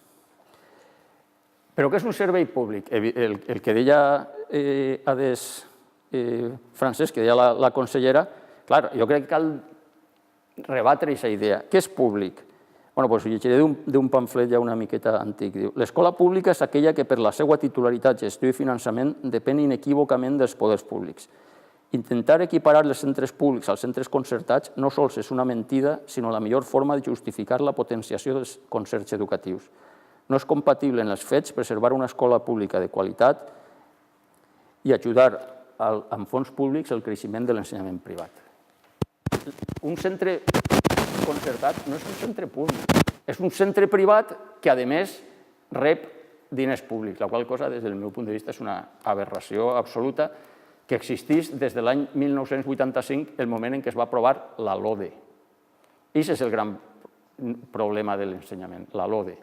Però què és un servei públic? El que deia Francesc, que deia la consellera, clar, jo crec que cal rebatre aquesta idea. Què és públic? Bé, doncs ho llegiré d'un pamflet ja una miqueta antic. Diu: l'escola pública és aquella que per la seva titularitat, gestió i finançament depèn inequívocament dels poders públics. Intentar equiparar els centres públics als centres concertats no sols és una mentida, sinó la millor forma de justificar la potenciació dels concerts educatius. No és compatible en els fets preservar una escola pública de qualitat i ajudar amb fons públics el creixement de l'ensenyament privat. Un centre concertat no és un centre públic, és un centre privat que, a més, rep diners públics, la qual cosa, des del meu punt de vista, és una aberració absoluta que existeix des de l'any 1985, el moment en què es va aprovar la LODE. Aquest és el gran problema de l'ensenyament, la LODE.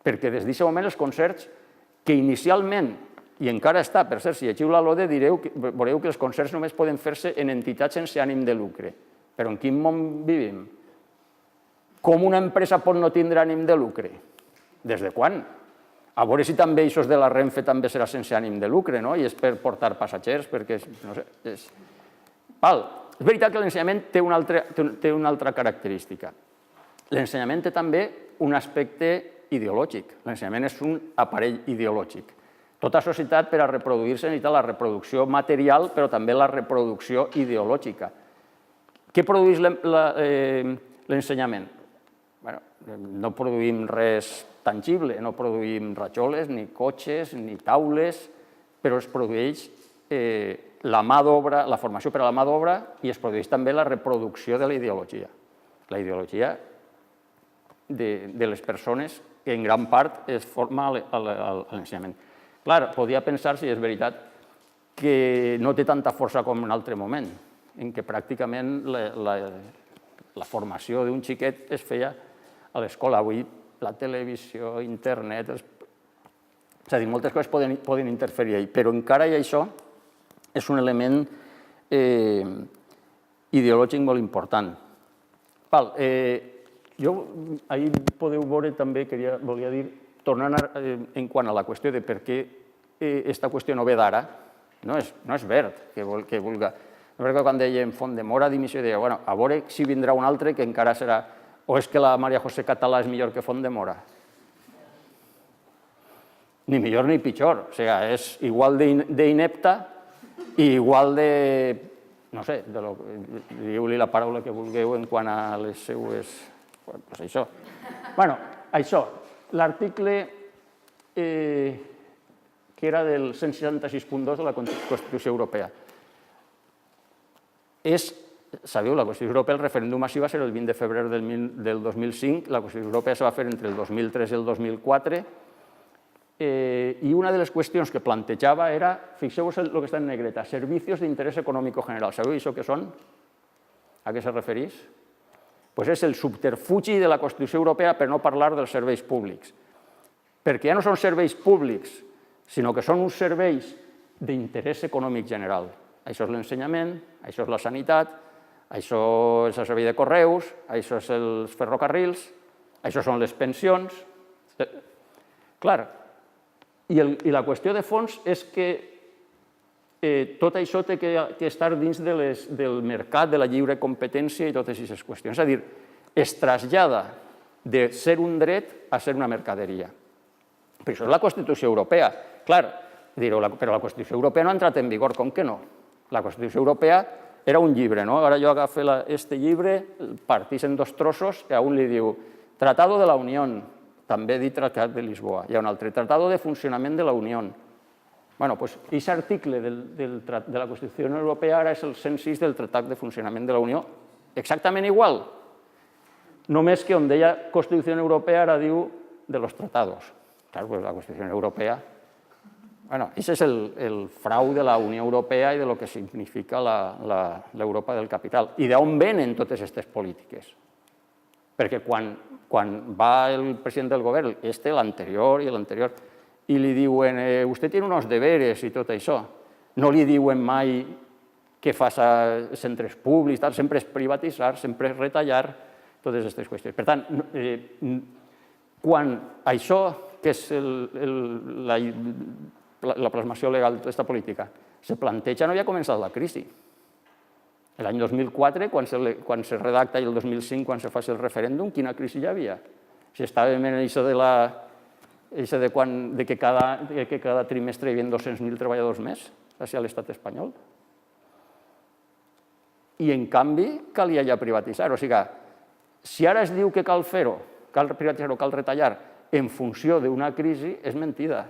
Perquè des d'aquest moment els concerts, que inicialment, i encara està, per cert, si llegiu la LODE, veureu que els concerts només poden fer-se en entitats sense ànim de lucre. Però en quin món vivim? Com una empresa pot no tindre ànim de lucre? Des de quan? A veure si també això de la Renfe també serà sense ànim de lucre, no? I és per portar passatgers, perquè, no sé... És veritat que l'ensenyament té una altra característica. L'ensenyament té també un aspecte ideològic. L'ensenyament és un aparell ideològic. Tota societat, per a reproduir-se, necessita la reproducció material, però també la reproducció ideològica. Què produeix l'ensenyament? No produïm res tangible, no produïm rajoles, ni cotxes, ni taules, però es produeix la mà d'obra, la formació per a la mà d'obra, i es produeix també la reproducció de la ideologia. La ideologia de les persones que en gran part es forma a l'ensenyament. Clar, podria pensar, si és veritat, que no té tanta força com en un altre moment, en què pràcticament la formació d'un xiquet es feia a l'escola. Avui la televisió, internet... És a dir, moltes coses poden interferir-hi, però encara i això és un element ideològic molt important. Jo, ahir podeu veure també, volia dir, tornant en quant a la qüestió de per què aquesta qüestió no ve d'ara, no és verd que vulgui. Perquè quan dèiem Font de Mora dimissió, deia, bueno, a veure si vindrà un altre que encara serà... O és que la Maria José Català és millor que Font de Mora? Ni millor ni pitjor. O sigui, és igual d'inepta i igual de... No sé, diu-li la paraula que vulgueu en quant a les seues... Doncs això. Bé, això, l'article que era del 166.2 de la Constitució Europea. Sabeu, la Constitució Europea, el referèndum així va ser el 20 de febrer del 2005, la Constitució Europea se va fer entre el 2003 i el 2004, i una de les qüestions que plantejava era, fixeu-vos el que està en negreta, servicios de interés económico general. Sabeu això què són? A què se refereix? Doncs és el subterfugi de la Constitució Europea per no parlar dels serveis públics. Perquè ja no són serveis públics, sinó que són uns serveis d'interès econòmic general. Això és l'ensenyament, això és la sanitat, això és el servei de correus, això és els ferrocarrils, això són les pensions. Clar, i la qüestió de fons és que tot això té que estar dins del mercat, de la lliure competència i totes aquestes qüestions. És a dir, es trasllada de ser un dret a ser una mercaderia. Per això és la Constitució Europea. Clar, direu, però la Constitució Europea no ha entrat en vigor, com que no? La Constitució Europea era un llibre, no? Ara jo agafo este llibre, el partís en dos trossos, i a un li diu Tratado de la Unión, també dit Tractat de Lisboa. Hi ha un altre, Tratado de Funcionament de la Unión. Bueno, doncs, aquest article de la Constitució Europea ara és el 106 del Tractat de Funcionament de la Unió, exactament igual. Només que on deia Constitució Europea ara diu de los tratados. Clar, pues la Constitució Europea... Bueno, aquest és el frau de la Unió Europea i de lo que significa l'Europa del capital. I d'on venen totes aquestes polítiques? Perquè quan va el president del govern, l'anterior i l'anterior, i li diuen, vostè té uns deberes i tot això, no li diuen mai que faci centres públics, sempre és privatitzar, sempre és retallar, totes aquestes qüestions. Per tant, quan això, que és la plasmació legal d'aquesta política, se planteja, no havia començat la crisi. L'any 2004, quan se redacta, i el 2005, quan se fa el referèndum, quina crisi hi havia? Si estàvem en això de que cada trimestre hi havia 200.000 treballadors més a l'estat espanyol. I, en canvi, calia ja privatitzar. O sigui, si ara es diu que cal fer-ho, cal privatitzar o cal retallar en funció d'una crisi, és mentida.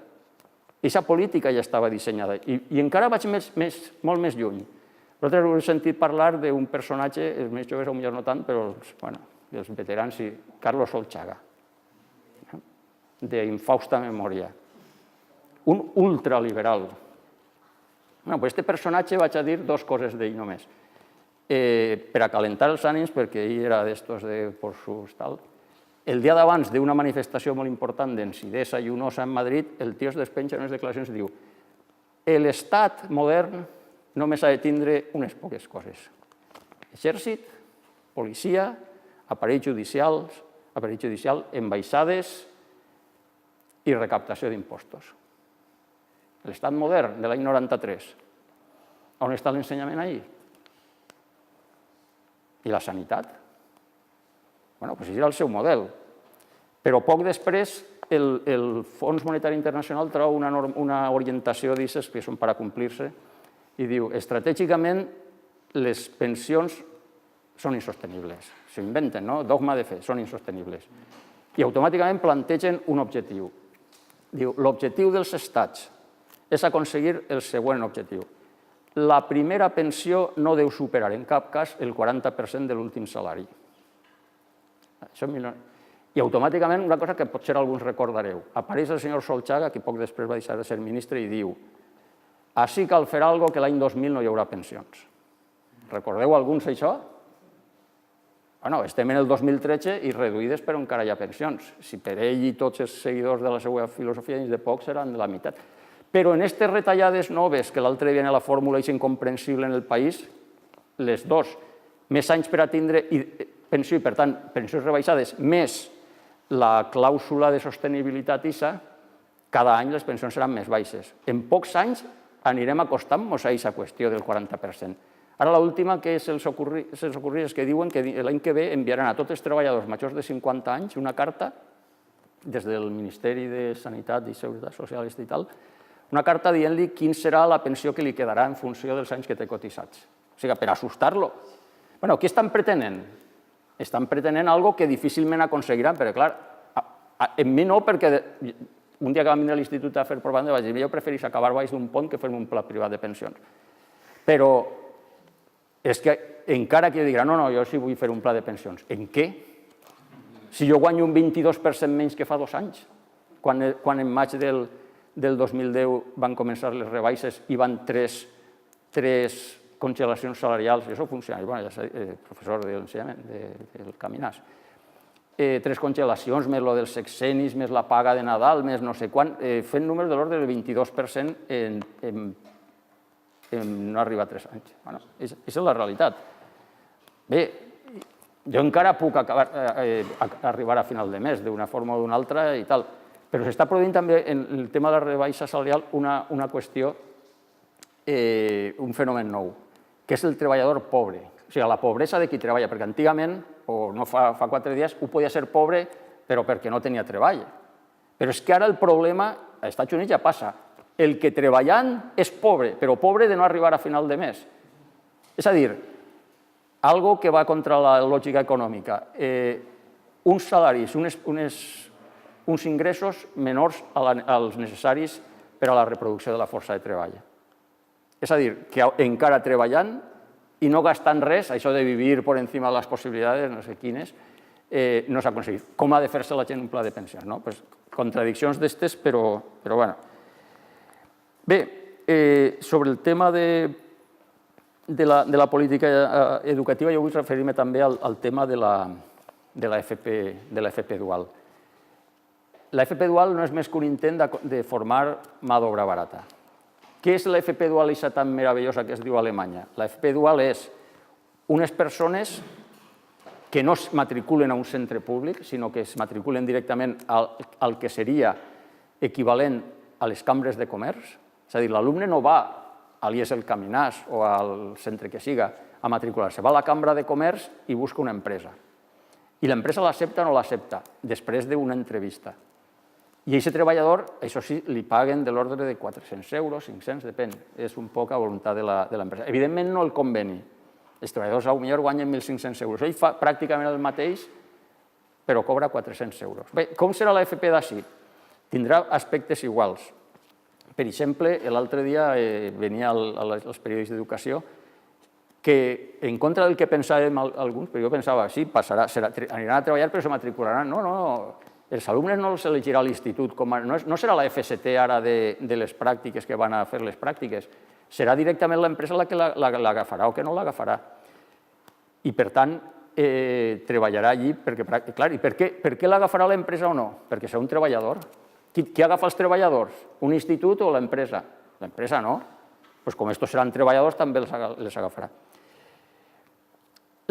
Aquesta política ja estava dissenyada. I encara vaig molt més lluny. Nosaltres hem sentit parlar d'un personatge, els més joves potser no tant, però els veterans sí, Carlos Solchaga, d'infausta memòria. Un ultraliberal. Aquest personatge vaig a dir dues coses d'ell només. Per a calentar els ànims, perquè ell era d'estos de porços, tal. El dia d'abans d'una manifestació molt important d'Ensidesa i Unosa en Madrid, el tio es despenja en unes declaracions i diu l'estat modern només ha de tindre unes poques coses. Exèrcit, policia, aparell judicial, ambaixades i recaptació d'impostos. L'estat modern de l'any 93. On està l'ensenyament ahir? I la sanitat? Doncs aquest era el seu model. Però poc després el Fons Monetari Internacional treu una orientació d'aquestes que són per a complir-se i diu, estratègicament, les pensions són insostenibles. S'ho inventen, no? Dogma de fe, són insostenibles. I automàticament plantegen un objectiu. Diu, l'objectiu dels estats és aconseguir el següent objectiu. La primera pensió no deu superar en cap cas el 40% de l'últim salari. I automàticament, una cosa que potser alguns recordareu, apareix el senyor Solchaga, que poc després va deixar de ser ministre, i diu «Així cal fer alguna cosa que l'any 2000 no hi haurà pensions». Recordeu alguns això? Bueno, estem en el 2013 i reduïdes però encara hi ha pensions. Si per ell i tots els seguidors de la seva filosofia dins de poc seran de la meitat. Però en aquestes retallades noves, que l'altre dia en la fórmula és incomprensible en el país, les dos, més anys per a tindre pensió i, per tant, pensions rebaixades, més la clàusula de sostenibilitat ISA, cada any les pensions seran més baixes. En pocs anys anirem acostant-nos a aquesta qüestió del 40%. Ara l'última que se'ls ocorria és que diuen que l'any que ve enviaran a tots els treballadors majors de 50 anys una carta, des del Ministeri de Sanitat i Seguretat Social i tal, una carta dient-li quina serà la pensió que li quedarà en funció dels anys que té cotitzats. O sigui, per assustar-lo. Bé, què estan pretenent? Estan pretenent alguna cosa que difícilment aconseguiran, perquè, clar, en mi no, perquè un dia que vam venir a l'institut a fer propaganda vaig dir jo preferís acabar baix d'un pont que fer-me un pla privat de pensions. Però és que encara que jo digui, no, jo sí vull fer un pla de pensions. En què? Si jo guanyo un 22% menys que fa 2 anys, quan en maig del 2010 van començar les rebaixes i van tres congelacions salarials, això funciona, ja sé, professor d'ensenyament, del Caminàs, 3 congelacions, més el dels sexennis, més la paga de Nadal, més no sé quan, fent números de l'ordre del 22% en no arriba a 3 anys. Aquesta és la realitat. Bé, jo encara puc arribar a final de mes, d'una forma o d'una altra i tal, però s'està produint també en el tema de la rebaixa salarial una qüestió, un fenomen nou, que és el treballador pobre. O sigui, la pobresa de qui treballa, perquè antigament, o no fa 4 dies, ho podia ser pobre, però perquè no tenia treball. Però és que ara el problema, als Estats Units ja passa, el que treballant és pobre, però pobre de no arribar a final de mes. És a dir, algo que va contra la lògica econòmica. Uns salaris, uns ingressos menors als necessaris per a la reproducció de la força de treball. És a dir, que encara treballant i no gastant res, això de vivir per encima de les possibilitats, no sé quines, no s'ha aconseguit. Com ha de fer-se la gent un pla de pensions? Contradiccions d'estes, però bueno. Bé, sobre el tema de la política educativa, jo vull referir-me també al tema de la FP dual. La FP dual no és més que un intent de formar mà d'obra barata. Què és la FP dual aquesta tan meravellosa que es diu a Alemanya? La FP dual és unes persones que no es matriculen a un centre públic, sinó que es matriculen directament al que seria equivalent a les cambres de comerç. És a dir, l'alumne no va a l'IES El Caminàs o al centre que siga a matricular-se, va a la cambra de comerç i busca una empresa. I l'empresa l'accepta o no l'accepta, després d'una entrevista. I a aquest treballador, això sí, li paguen de l'ordre de 400 euros, 500, depèn, és un poc a voluntat de l'empresa. Evidentment no el conveni. Els treballadors potser guanyen 1.500 euros. Ell fa pràcticament el mateix, però cobra 400 euros. Bé, com serà la FP d'ací? Tindrà aspectes iguals. Per exemple, l'altre dia venia als periòdics d'educació que, en contra del que pensàvem alguns, però jo pensava, sí, aniran a treballar però se matricularan. No, els alumnes no els elegirà l'institut, no serà la FST ara de les pràctiques que van a fer les pràctiques, serà directament l'empresa la que l'agafarà o que no l'agafarà. I, per tant, treballarà allí, perquè, clar, i per què l'agafarà l'empresa o no? Perquè serà un treballador. Qui agafa els treballadors? Un institut o l'empresa? L'empresa no. Doncs com estos seran treballadors també els agafarà.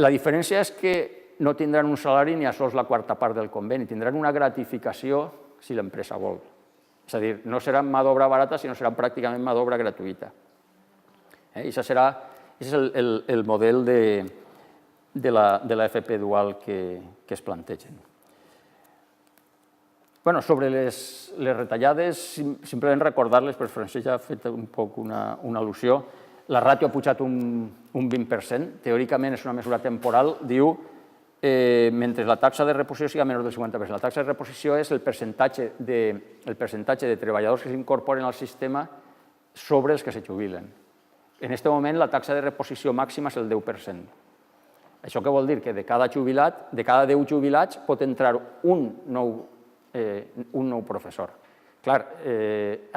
La diferència és que no tindran un salari ni a sols la quarta part del conveni, tindran una gratificació si l'empresa vol. És a dir, no seran mà d'obra barata, sinó seran pràcticament mà d'obra gratuïta. I això és el model de la FP dual que es plantegen. Sobre les retallades, simplement recordar-les, perquè Francesc ja ha fet un poc una al·lusió, la ràtio ha pujat un 20%, teòricament és una mesura temporal, diu, mentre la taxa de reposició sigui menys del 50%. La taxa de reposició és el percentatge de treballadors que s'incorporen al sistema sobre els que se jubilen. En aquest moment, la taxa de reposició màxima és el 10%. Això què vol dir? Que de cada 10 jubilats pot entrar un nou professor. Clar,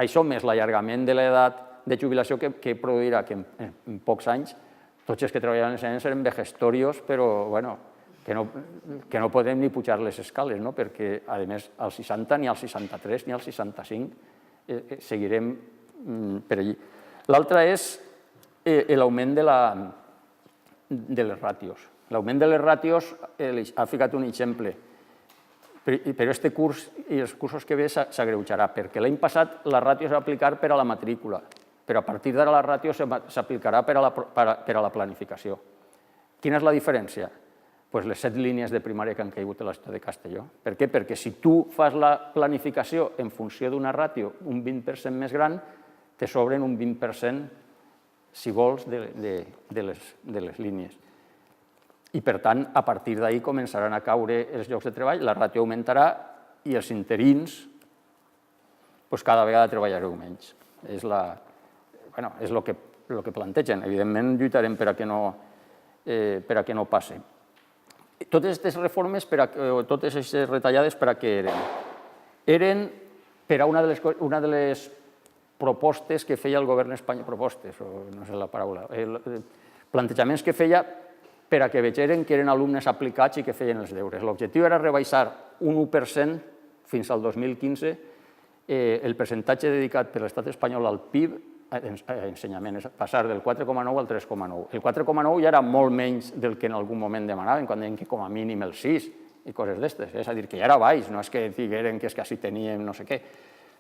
això més l'allargament de l'edat de jubilació que produirà que en pocs anys tots els que treballaran en l'ensenyament seran vejestorios, però que no podrem ni pujar les escales, perquè, a més, als 60, ni als 63, ni als 65 seguirem per allí. L'altre és l'augment de les ràtios. L'augment de les ràtios, ha ficat un exemple, però aquest curs i els cursos que ve s'agreujarà, perquè l'any passat la ràtio es va aplicar per a la matrícula, però a partir d'ara la ràtio s'aplicarà per a la planificació. Quina és la diferència? Doncs les 7 línies de primària que han caigut a la ciutat de Castelló. Per què? Perquè si tu fas la planificació en funció d'una ràtio un 20% més gran, te sobren un 20%, si vols, de les línies. I, per tant, a partir d'ahir començaran a caure els llocs de treball, la ràtio augmentarà i els interins cada vegada treballareu menys. És el que plantegen. Evidentment, lluitarem per a que no passi. Totes aquestes reformes, totes aquestes retallades, per a què eren? Eren per a una de les propostes que feia el govern espanyol, propostes, no sé la paraula, plantejaments que feia per a que vegeren que eren alumnes aplicats i que feien els deures. L'objectiu era rebaixar un 1% fins al 2015 el percentatge dedicat per l'estat espanyol al PIB a ensenyament, és passar del 4,9 al 3,9. El 4,9 ja era molt menys del que en algun moment demanaven, quan deien que com a mínim el 6 i coses d'estes. És a dir, que ja era baix, no és que digueren que és que així teníem no sé què.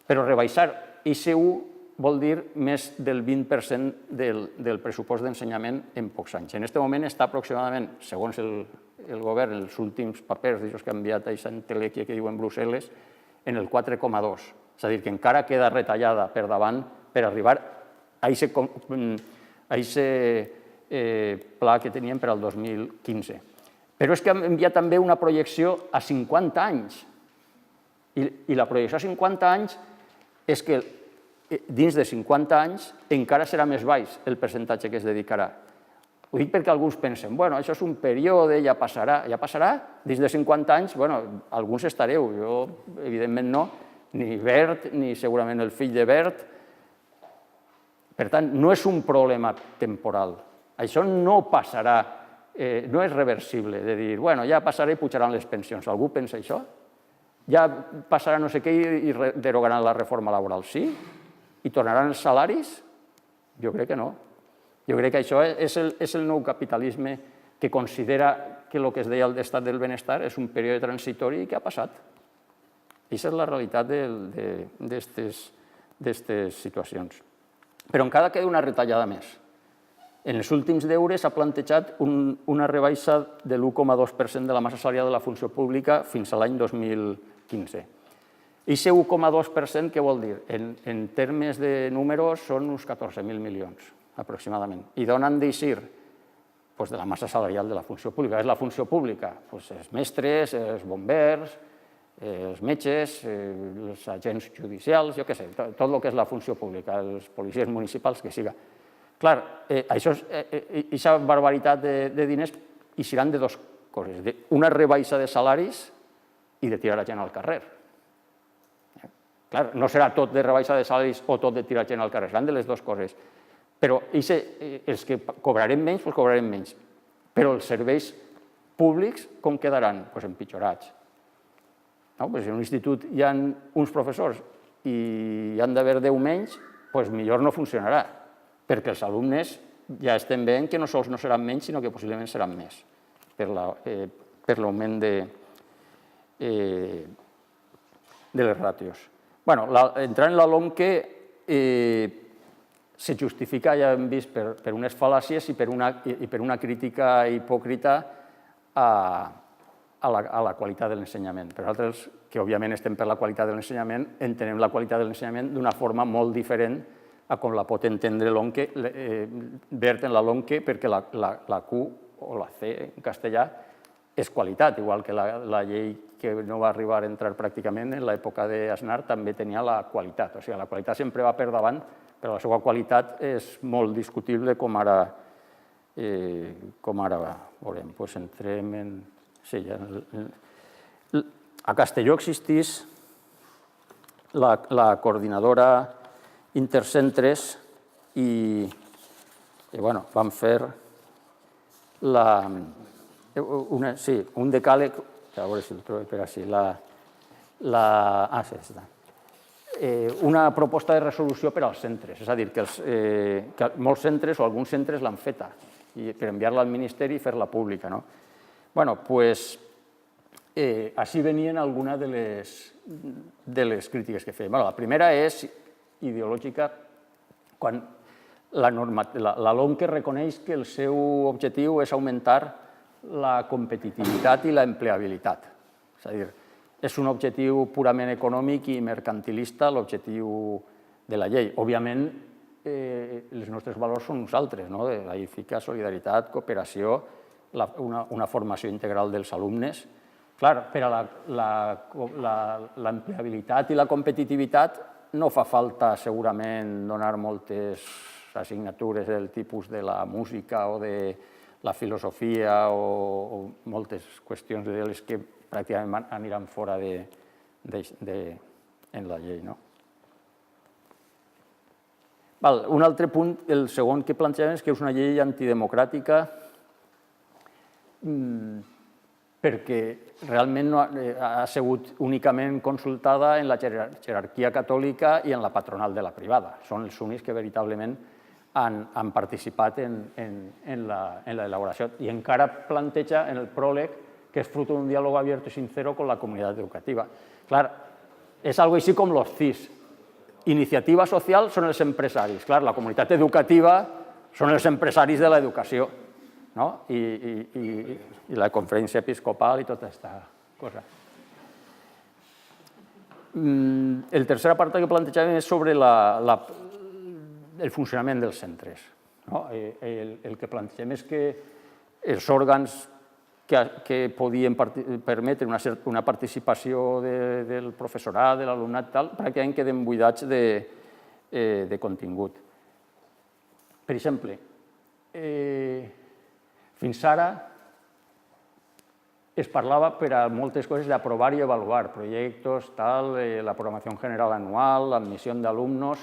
Però rebaixar IC1 vol dir més del 20% del pressupost d'ensenyament en pocs anys. En aquest moment està aproximadament, segons el govern, els últims papers que ha enviat a aquesta entelèquia que diuen Brussel·les, en el 4,2. És a dir, que encara queda retallada per davant per arribar a aquest pla que teníem per al 2015. Però és que hem enviat també una projecció a 50 anys. I la projecció a 50 anys és que dins de 50 anys encara serà més baix el percentatge que es dedicarà. Ho dic perquè alguns pensen, bueno, això és un període, ja passarà. Ja passarà? Dins de 50 anys, bueno, alguns estareu, jo evidentment no, ni Bert, ni segurament el fill de Bert. Per tant, no és un problema temporal. Això no passarà, no és reversible, de dir, bueno, ja passarà i pujaran les pensions. Algú pensa això? Ja passarà no sé què i derogaran la reforma laboral, sí? I tornaran els salaris? Jo crec que no. Jo crec que això és el nou capitalisme que considera que el que es deia l'estat del benestar és un període transitori que ha passat. I aquesta és la realitat d'aquestes situacions. Però encara queda una retallada més. En els últims deures s'ha plantejat una rebaixa de l'1,2% de la massa salarial de la funció pública fins a l'any 2015. I aquest 1,2% què vol dir? En termes de números són uns 14.000 milions, aproximadament. I d'on han d'eixir? De la massa salarial de la funció pública. És la funció pública? Els mestres, els bombers, els metges, els agents judicials, jo què sé, tot el que és la funció pública, els policies municipals, que siga. Clar, aquesta barbaritat de diners eixiran de dues coses. Una rebaixa de salaris i de tirar la gent al carrer. Clar, no serà tot de rebaixa de salaris o tot de tirar gent al carrer, seran de les dues coses. Però els que cobrarem menys, doncs cobrarem menys. Però els serveis públics com quedaran? Doncs empitjorats. Si en un institut hi ha uns professors i hi han d'haver 10 menys, doncs millor no funcionarà, perquè els alumnes ja estem veient que no sols no seran menys, sinó que possiblement seran més, per l'augment de les ràtios. Entrant en la LOMQE, se justifica, ja hem vist, per unes fal·làcies i per una crítica hipòcrita a la qualitat de l'ensenyament. Per nosaltres, que òbviament estem per la qualitat de l'ensenyament, entenem la qualitat de l'ensenyament d'una forma molt diferent a com la pot entendre Bert en la LOMQE, perquè la Q o la C en castellà és qualitat, igual que la llei que no va arribar a entrar pràcticament en l'època d'Aznar també tenia la qualitat. O sigui, la qualitat sempre va per davant, però la seva qualitat és molt discutible, com ara veurem. Entrem en... A Castelló existís la coordinadora intercentres i vam fer un decàleg, a veure si el trobo per així, una proposta de resolució per als centres, és a dir, que molts centres o alguns centres l'han feta per enviar-la al Ministeri i fer-la pública. Doncs així venien algunes de les crítiques que fèiem. La primera és ideològica, quan la LOMQE reconeix que el seu objectiu és augmentar la competitivitat i l'empleabilitat. És a dir, és un objectiu purament econòmic i mercantilista l'objectiu de la llei. Òbviament, els nostres valors són uns altres, ahí fica solidaritat, cooperació, una formació integral dels alumnes. Clar, per a l'empleabilitat i la competitivitat no fa falta segurament donar moltes assignatures del tipus de la música o de la filosofia o moltes qüestions de les que pràcticament aniran fora en la llei. Un altre punt, el segon que plantegem, és que és una llei antidemocràtica perquè realment ha sigut únicament consultada en la jerarquia catòlica i en la patronal de la privada. Són els únics que veritablement han participat en l'elaboració. I encara planteja en el pròleg que és fruit d'un diàleg abierto y sincero con la comunitat educativa. Clar, és algo així com los CIS. Iniciativa social són els empresaris. Clar, la comunitat educativa són els empresaris de l'educació. I la conferència episcopal i tota aquesta cosa. El tercer apartat que plantejàvem és sobre el funcionament dels centres. El que plantegem és que els òrgans que podien permetre una participació del professorat, de l'alumnat, pràcticament queden buidats de contingut. Per exemple, fins ara es parlava per a moltes coses d'aprovar i avaluar projectes, la programació general anual, l'admissió d'alumnos.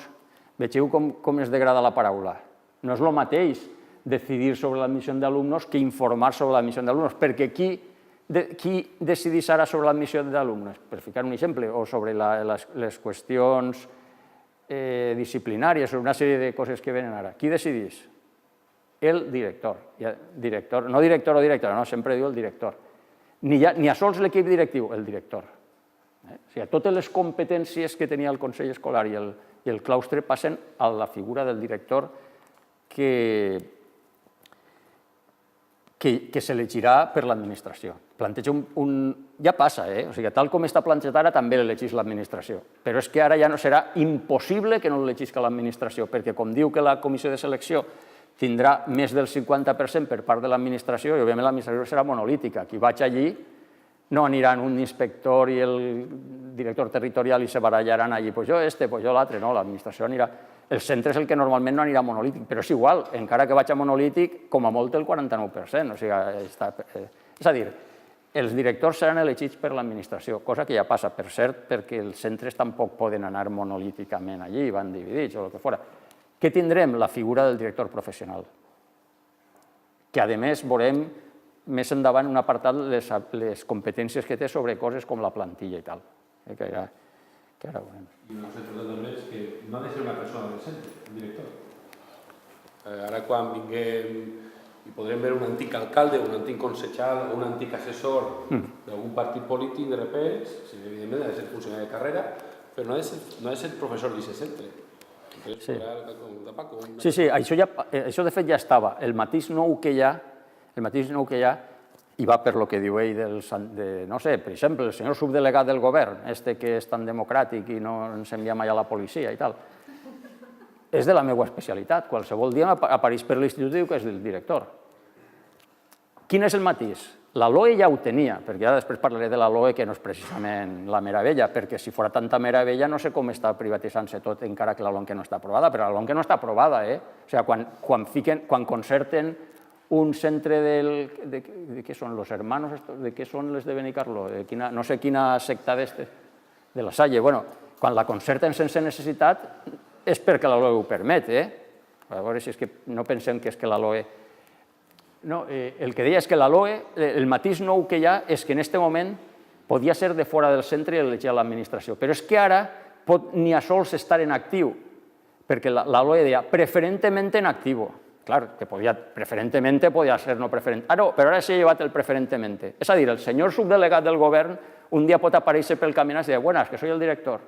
Vegeu com es degrada la paraula. No és el mateix decidir sobre l'admissió d'alumnos que informar sobre l'admissió d'alumnos, perquè qui decideix ara sobre l'admissió d'alumnes? Per ficar un exemple, o sobre les qüestions disciplinàries, sobre una sèrie de coses que venen ara. Qui decideix? El director. No director o directora, no, sempre diu el director. Ni a sols l'equip directiu, el director. O sigui, totes les competències que tenia el Consell Escolar i el claustre passen a la figura del director que s'elegirà per l'administració. Ja passa, o sigui, tal com està plantejat ara també l'elegeix l'administració, però és que ara ja no serà impossible que no l'elegisca l'administració, perquè com diu que la comissió de selecció tindrà més del 50% per part de l'administració i, òbviament, l'administració serà monolítica. Qui vaig allí no aniran un inspector i el director territorial i se barallaran allí, pues jo l'altre, no, l'administració anirà. El centre és el que normalment no anirà monolític, però és igual, encara que vaig a monolític, com a molt el 49%. És a dir, els directors seran elegits per l'administració, cosa que ja passa, per cert, perquè els centres tampoc poden anar monolíticament allí, van dividits o el que fora. Què tindrem? La figura del director professional, que a més veurem més endavant un apartat les competències que té sobre coses com la plantilla i tal, que ara veurem. I una cosa important també és que no ha de ser una persona del centre, un director. Ara quan vinguem i podrem veure un antic alcalde, un antic consellal o un antic assessor d'algun partit polític, de repente, evidentment ha de ser funcionari de carrera, però no ha de ser professor d'aquest centre. Sí, això de fet ja estava. El mateix nou que hi ha, i va per lo que diu ell, no sé, per exemple, el senyor subdelegat del govern, que és tan democràtic i no ens envia mai a la policia i tal, és de la meva especialitat. Qualsevol dia apareix per l'institut i diu que és del director. Quin és el mateix? La LOE ja ho tenia, perquè ara després parlaré de la LOE, que no és precisament la meravella, perquè si fora tanta meravella no sé com està privatitzant-se tot, encara que la LONCE no està aprovada, però la LONCE no està aprovada, O sigui, quan concerten un centre de què són, los hermanos, de què són les de Benicarló, no sé quina secta de la Salle, quan la concerten sense necessitat és perquè la LOE ho permet, A veure si és que no pensem que és que la LOE... No, el que deia és que la LOE, el mateix nou que hi ha és que en aquest moment podia ser de fora del centre i elegir l'administració, però és que ara pot ni a sols estar en actiu, perquè la LOE deia preferentement en actiu. Clar, que preferentemente podia ser no preferent. No, però ara s'ha llevat el preferentemente. És a dir, el senyor subdelegat del govern un dia pot aparèixer pel camí i dir, buenas, que soy el director.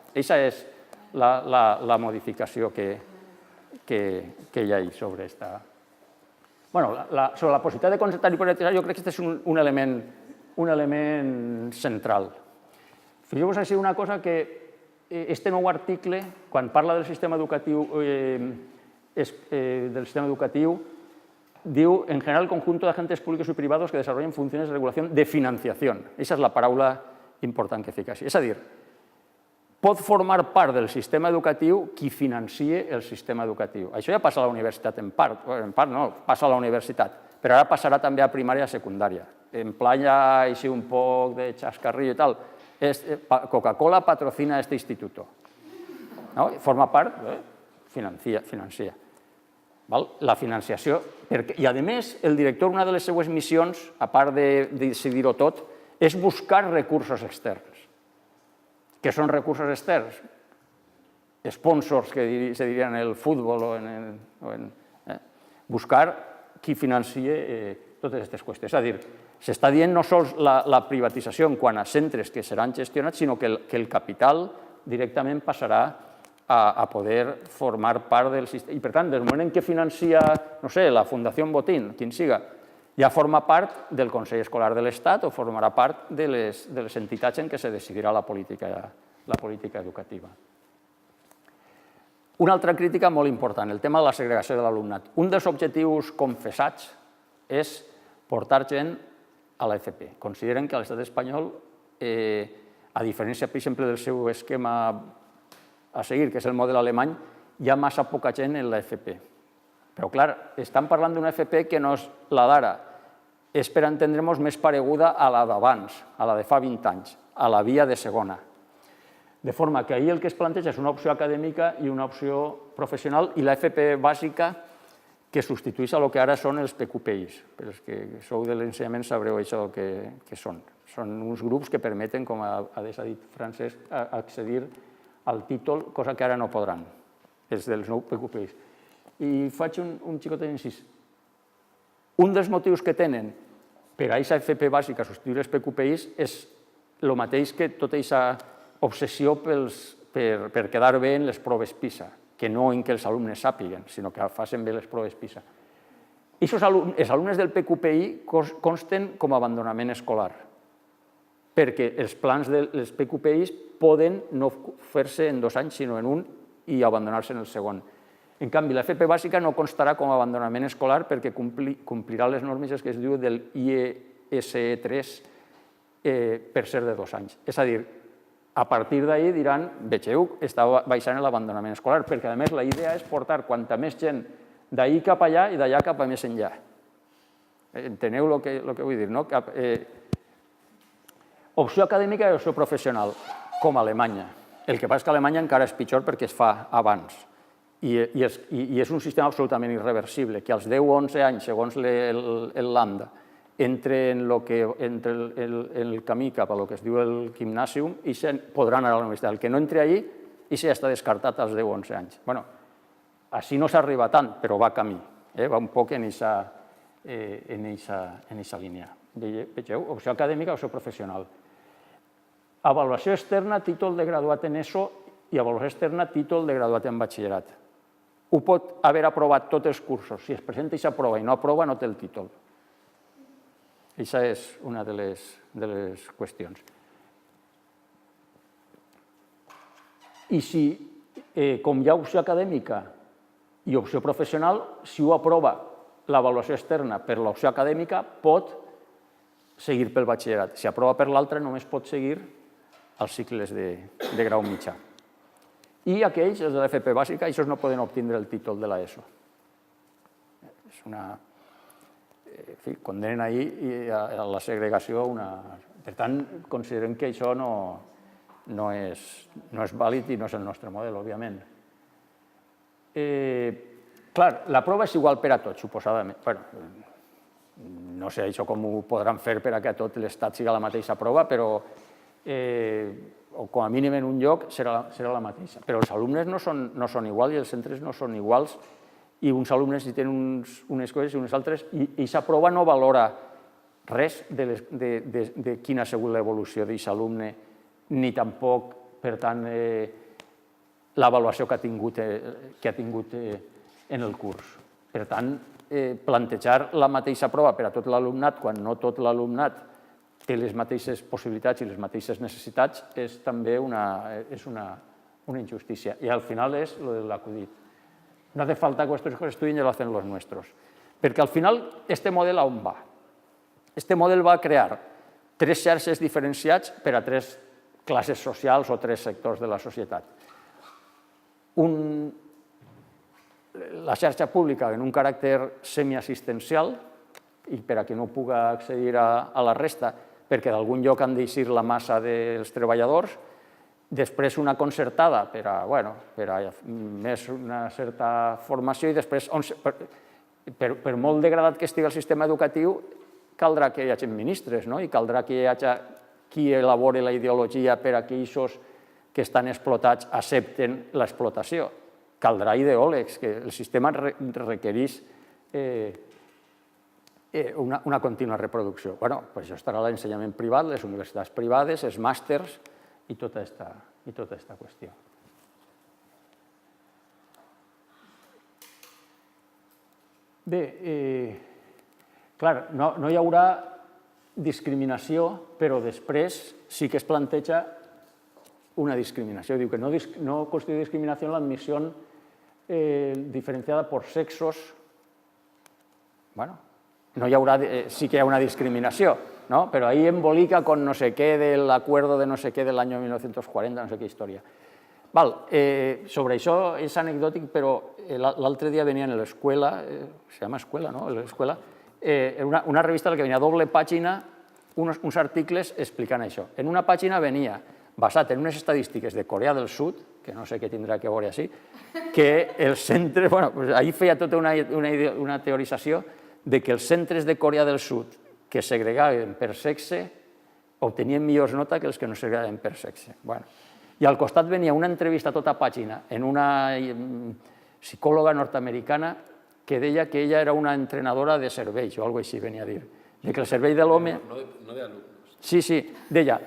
Aquesta és la modificació que hi ha sobre esta... Sobre la possibilitat de concertar i privatitzar, jo crec que aquest és un element central. Fixeu-vos així una cosa, que este nou article, quan parla del sistema educatiu, diu, en general, el conjunto de agentes públicos y privados que desarrollen funciones de regulación de financiación. Aquesta és la paraula important que fica així. És a dir, pot formar part del sistema educatiu qui financie el sistema educatiu. Això ja passa a la universitat en part no, passa a la universitat, però ara passarà també a primària i a secundària. En pla ja així un poc de xascarrillo i tal, Coca-Cola patrocina este instituto. Forma part, financia. La financiació, i a més el director, una de les seues missions, a part de decidir-ho tot, és buscar recursos externs. Què són recursos externs? Sponsors, que se dirien en el futbol o en... Buscar qui financie totes aquestes qüestions. És a dir, s'està dient no sols la privatització en quant a centres que seran gestionats, sinó que el capital directament passarà a poder formar part del sistema. I, per tant, del moment en què financia, no sé, la Fundació Botín, quin siga, ja forma part del Consell Escolar de l'Estat o formarà part de les entitats en què se decidirà la política educativa. Una altra crítica molt important, el tema de la segregació de l'alumnat. Un dels objectius confessats és portar gent a l'FP. Consideren que a l'estat espanyol, a diferència, per exemple, del seu esquema a seguir, que és el model alemany, hi ha massa poca gent en l'FP. Però, clar, estan parlant d'una FP que no és la d'ara, és per entendre'ns més pareguda a la d'abans, a la de fa 20 anys, a la via de segona. De forma que ahir el que es planteja és una opció acadèmica i una opció professional i la FP bàsica que substitueix a el que ara són els PQPIs. Per als que sou de l'ensenyament sabreu això que són. Són uns grups que permeten, com ha dit Francesc, accedir al títol, cosa que ara no podran, els dels nous PQPIs. I faig un xicotet incís. Un dels motius que tenen per a aquesta FP bàsica substituir els PQPIs és el mateix que tota aquesta obsessió per quedar bé en les proves PISA, que no en què els alumnes sàpiguen, sinó que facin bé les proves PISA. Els alumnes del PQPI consten com a abandonament escolar, perquè els plans dels PQPIs poden no fer-se en 2 anys, sinó en 1 i abandonar-se en el segon. En canvi, la FP bàsica no constarà com a abandonament escolar perquè complirà les normes que es diu del IESE 3 per ser de 2 anys. És a dir, a partir d'ahir diran, vegeu, està baixant l'abandonament escolar, perquè a més la idea és portar quanta més gent d'ahir cap allà i d'allà cap a més enllà. Enteneu el que vull dir, no? Opció acadèmica i opció professional, com a Alemanya. El que passa és que a Alemanya encara és pitjor perquè es fa abans. I és un sistema absolutament irreversible, que als 10 o 11 anys, segons el Landa, entre el camí cap a el que es diu el gimnàsium i podran anar a la universitat. El que no entre allí, ja està descartat als 10 o 11 anys. Bé, així no s'arriba tant, però va camí, va un poc en aquesta línia. Vegeu, opció acadèmica, opció professional. Avaluació externa, títol de graduat en ESO i avaluació externa, títol de graduat en batxillerat. Ho pot haver aprovat tots els cursos. Si es presenta i s'aprova i no aprova, no té el títol. Aquesta és una de les qüestions. I si, com hi ha opció acadèmica i opció professional, si ho aprova l'avaluació externa per l'opció acadèmica, pot seguir pel batxillerat. Si aprova per l'altra, només pot seguir els cicles de grau mitjà. I aquells, els de l'FP bàsica, aquests no poden obtindre el títol de l'ESO. És una... En fi, condenen ahir a la segregació una... Per tant, considerem que això no és vàlid i no és el nostre model, òbviament. Clar, la prova és igual per a tots, suposadament. No sé això com ho podran fer per a que a tot l'Estat siga la mateixa prova, però o com a mínim en un lloc serà la mateixa. Però els alumnes no són iguals i els centres no són iguals i uns alumnes hi tenen unes coses i unes altres i aquesta prova no valora res de quina ha sigut l'evolució d'aquest alumne ni tampoc, per tant, l'avaluació que ha tingut en el curs. Per tant, plantejar la mateixa prova per a tot l'alumnat quan no tot l'alumnat té les mateixes possibilitats i les mateixes necessitats és també una injustícia. I al final és el de l'acudit. No hace falta que vuestros hijos estudien, ya lo hacen los nuestros. Perquè al final, este model on va? Este model va crear 3 xarxes diferenciats per a 3 classes socials o 3 sectors de la societat. La xarxa pública en un caràcter semiassistencial i per a qui no puga accedir a la resta, perquè d'algun lloc han d'eixir la massa dels treballadors, després una concertada per a més una certa formació i després, per molt degradat que estigui el sistema educatiu, caldrà que hi hagi ministres i caldrà que hi hagi qui elabori la ideologia per a que aquests que estan explotats accepten l'explotació. Caldrà ideòlegs, que el sistema requereix una contínua reproducció. Això estarà l'ensenyament privat, les universitats privades, els màsters i tota aquesta qüestió. Bé, Clar, no hi haurà discriminació, però després sí que es planteja una discriminació. Diu que no constituye discriminación la admisión diferenciada por sexos. Bueno, no hi haurà, sí que hi ha una discriminació, ¿no? Pero ahí embolica con no sé qué del acuerdo de no sé qué del año 1940, no sé qué història. Sobre això és anecdòtic, però l'altre dia venia en l'escuela, se llama escuela, ¿no? L'escuela, una revista en la que venia doble pàgina, uns articles explicant això. En una pàgina venia, basat en unes estadístiques de Corea del Sud, que no sé què tindrà que veure així, que els centres, bueno, ahí feia tota una teorització de que els centres de Corea del Sud que segregaven per sexe obtenien millors notes que els que no segregaven per sexe. I al costat venia una entrevista a tota pàgina en una psicòloga nord-americana que deia que ella era una entrenadora de cervells o alguna cosa així venia a dir, de que el cervell de l'home... No d'alumnes. Sí, deia.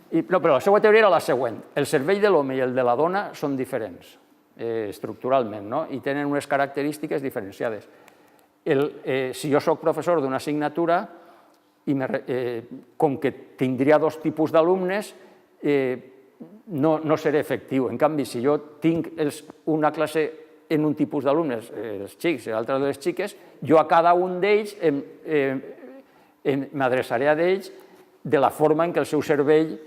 No, però la seva teoria era la següent. El cervell de l'home i el de la dona són diferents estructuralment, no? I tenen unes característiques diferenciades. Si jo soc professor d'una assignatura, com que tindria dos tipus d'alumnes, no seré efectiu. En canvi, si jo tinc una classe en un tipus d'alumnes, els xics i l'altre de les xiques, jo a cada un d'ells m'adreçaré a ells de la forma en què el seu cervell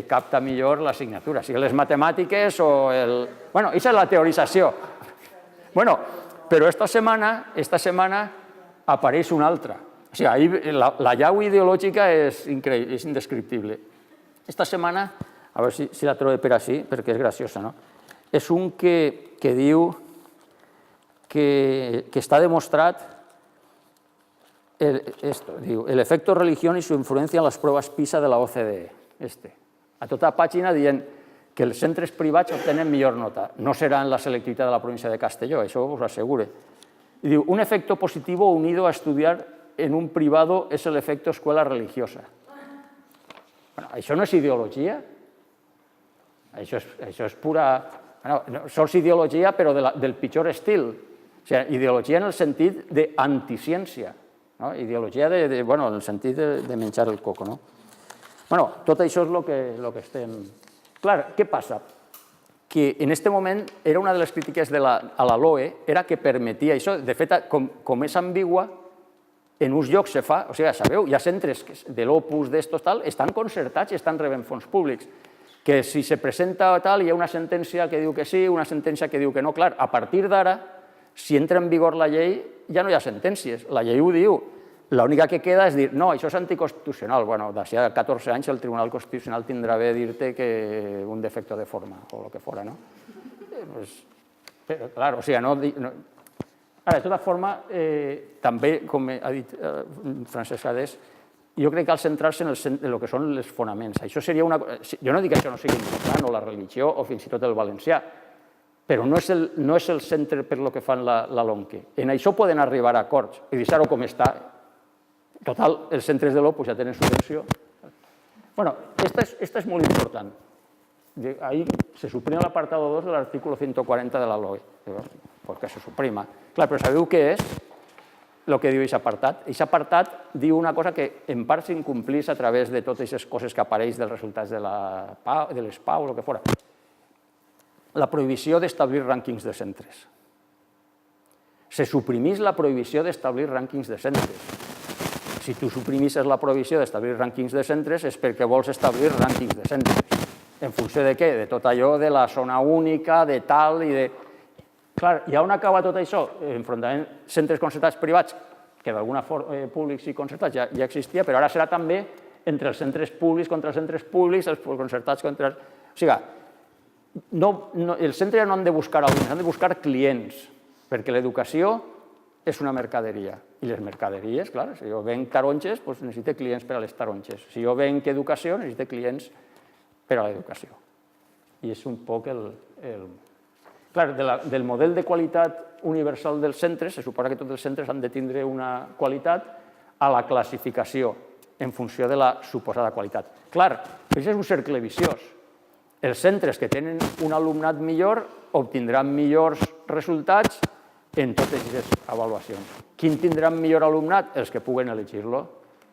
capta millor l'assignatura, sigui les matemàtiques o el... Bueno, aquesta és la teorització. Bueno, però esta setmana apareix una altra. O sigui, la llau ideològica és indescriptible. Esta setmana, a veure si la trobo per així, perquè és graciosa, no? És un que diu que està demostrat el efecto religión y su influencia en las pruebas PISA de la OCDE. A tota pàgina dient que els centres privats obtenen millor nota. No serà en la selectivitat de la província de Castelló, això us ho assegure. Y diu, un efecto positivo unido a estudiar en un privado es el efecto escuela religiosa. Bueno, això no és ideologia? Això és pura... No sols ideologia, però del pitjor estil. O sigui, ideologia en el sentit d'anticiència. Ideologia en el sentit de menjar el coco, no? Bueno, tot això és el que estem... Clar, què passa? Que en aquest moment era una de les crítiques a la LOE, era que permetia això. De fet, com és ambigua, en uns llocs se fa, o sigui, sabeu, hi ha centres de l'Opus, d'estos tal, estan concertats i estan rebent fons públics. Que si se presenta tal, hi ha una sentència que diu que sí, una sentència que diu que no. Clar, a partir d'ara, si entra en vigor la llei, ja no hi ha sentències. La llei ho diu. L'única que queda és dir, no, això és anticonstitucional. Bueno, d'ací a 14 anys el Tribunal Constitucional tindrà bé dir-te que un defecte de forma o el que fora, no? Però, clar, o sigui, no... Ara, de tota forma, també, com ha dit Francesc Adés, jo crec que cal centrar-se en el que són els fonaments. Això seria una... Jo no dic que això no sigui important, o la religió, o fins i tot el valencià, però no és el centre per lo que fan la LOMQE. En això poden arribar a acords i deixar-ho com està. Total, els centres de l'Opus ja tenen subvenció. Bueno, esta és molt important. Ahí se suprime l'apartado 2 de l'artículo 140 de la LOE. Perquè se suprima. Clar, però sabeu què és el que diu aquest apartat? Aquest apartat diu una cosa que en part s'incomplís a través de totes aquestes coses que apareix dels resultats de les PAU o el que fora. La prohibició d'establir rànquings de centres. Se suprimís la prohibició d'establir rànquings de centres. Si tu suprimisses la prohibició d'establir rànquings de centres és perquè vols establir rànquings de centres. En funció de què? De tot allò de la zona única, de tal i de... Clar, i on acaba tot això? Enfrontament centres concertats privats, que d'alguna forma públics i concertats ja existia, però ara serà també entre els centres públics contra els centres públics, els concertats contra... O sigui, els centres no han de buscar alumnes, han de buscar clients, perquè l'educació és una mercaderia. I les mercaderies, clar, si jo venc taronges, necessito clients per a les taronges. Si jo venc educació, necessito clients per a l'educació. I és un poc el... Clar, del model de qualitat universal dels centres, se suposa que tots els centres han de tindre una qualitat a la classificació en funció de la suposada qualitat. Clar, això és un cercle viciós. Els centres que tenen un alumnat millor obtindran millors resultats en totes aquestes avaluacions. Quin tindrà millor alumnat? Els que puguen elegir-lo.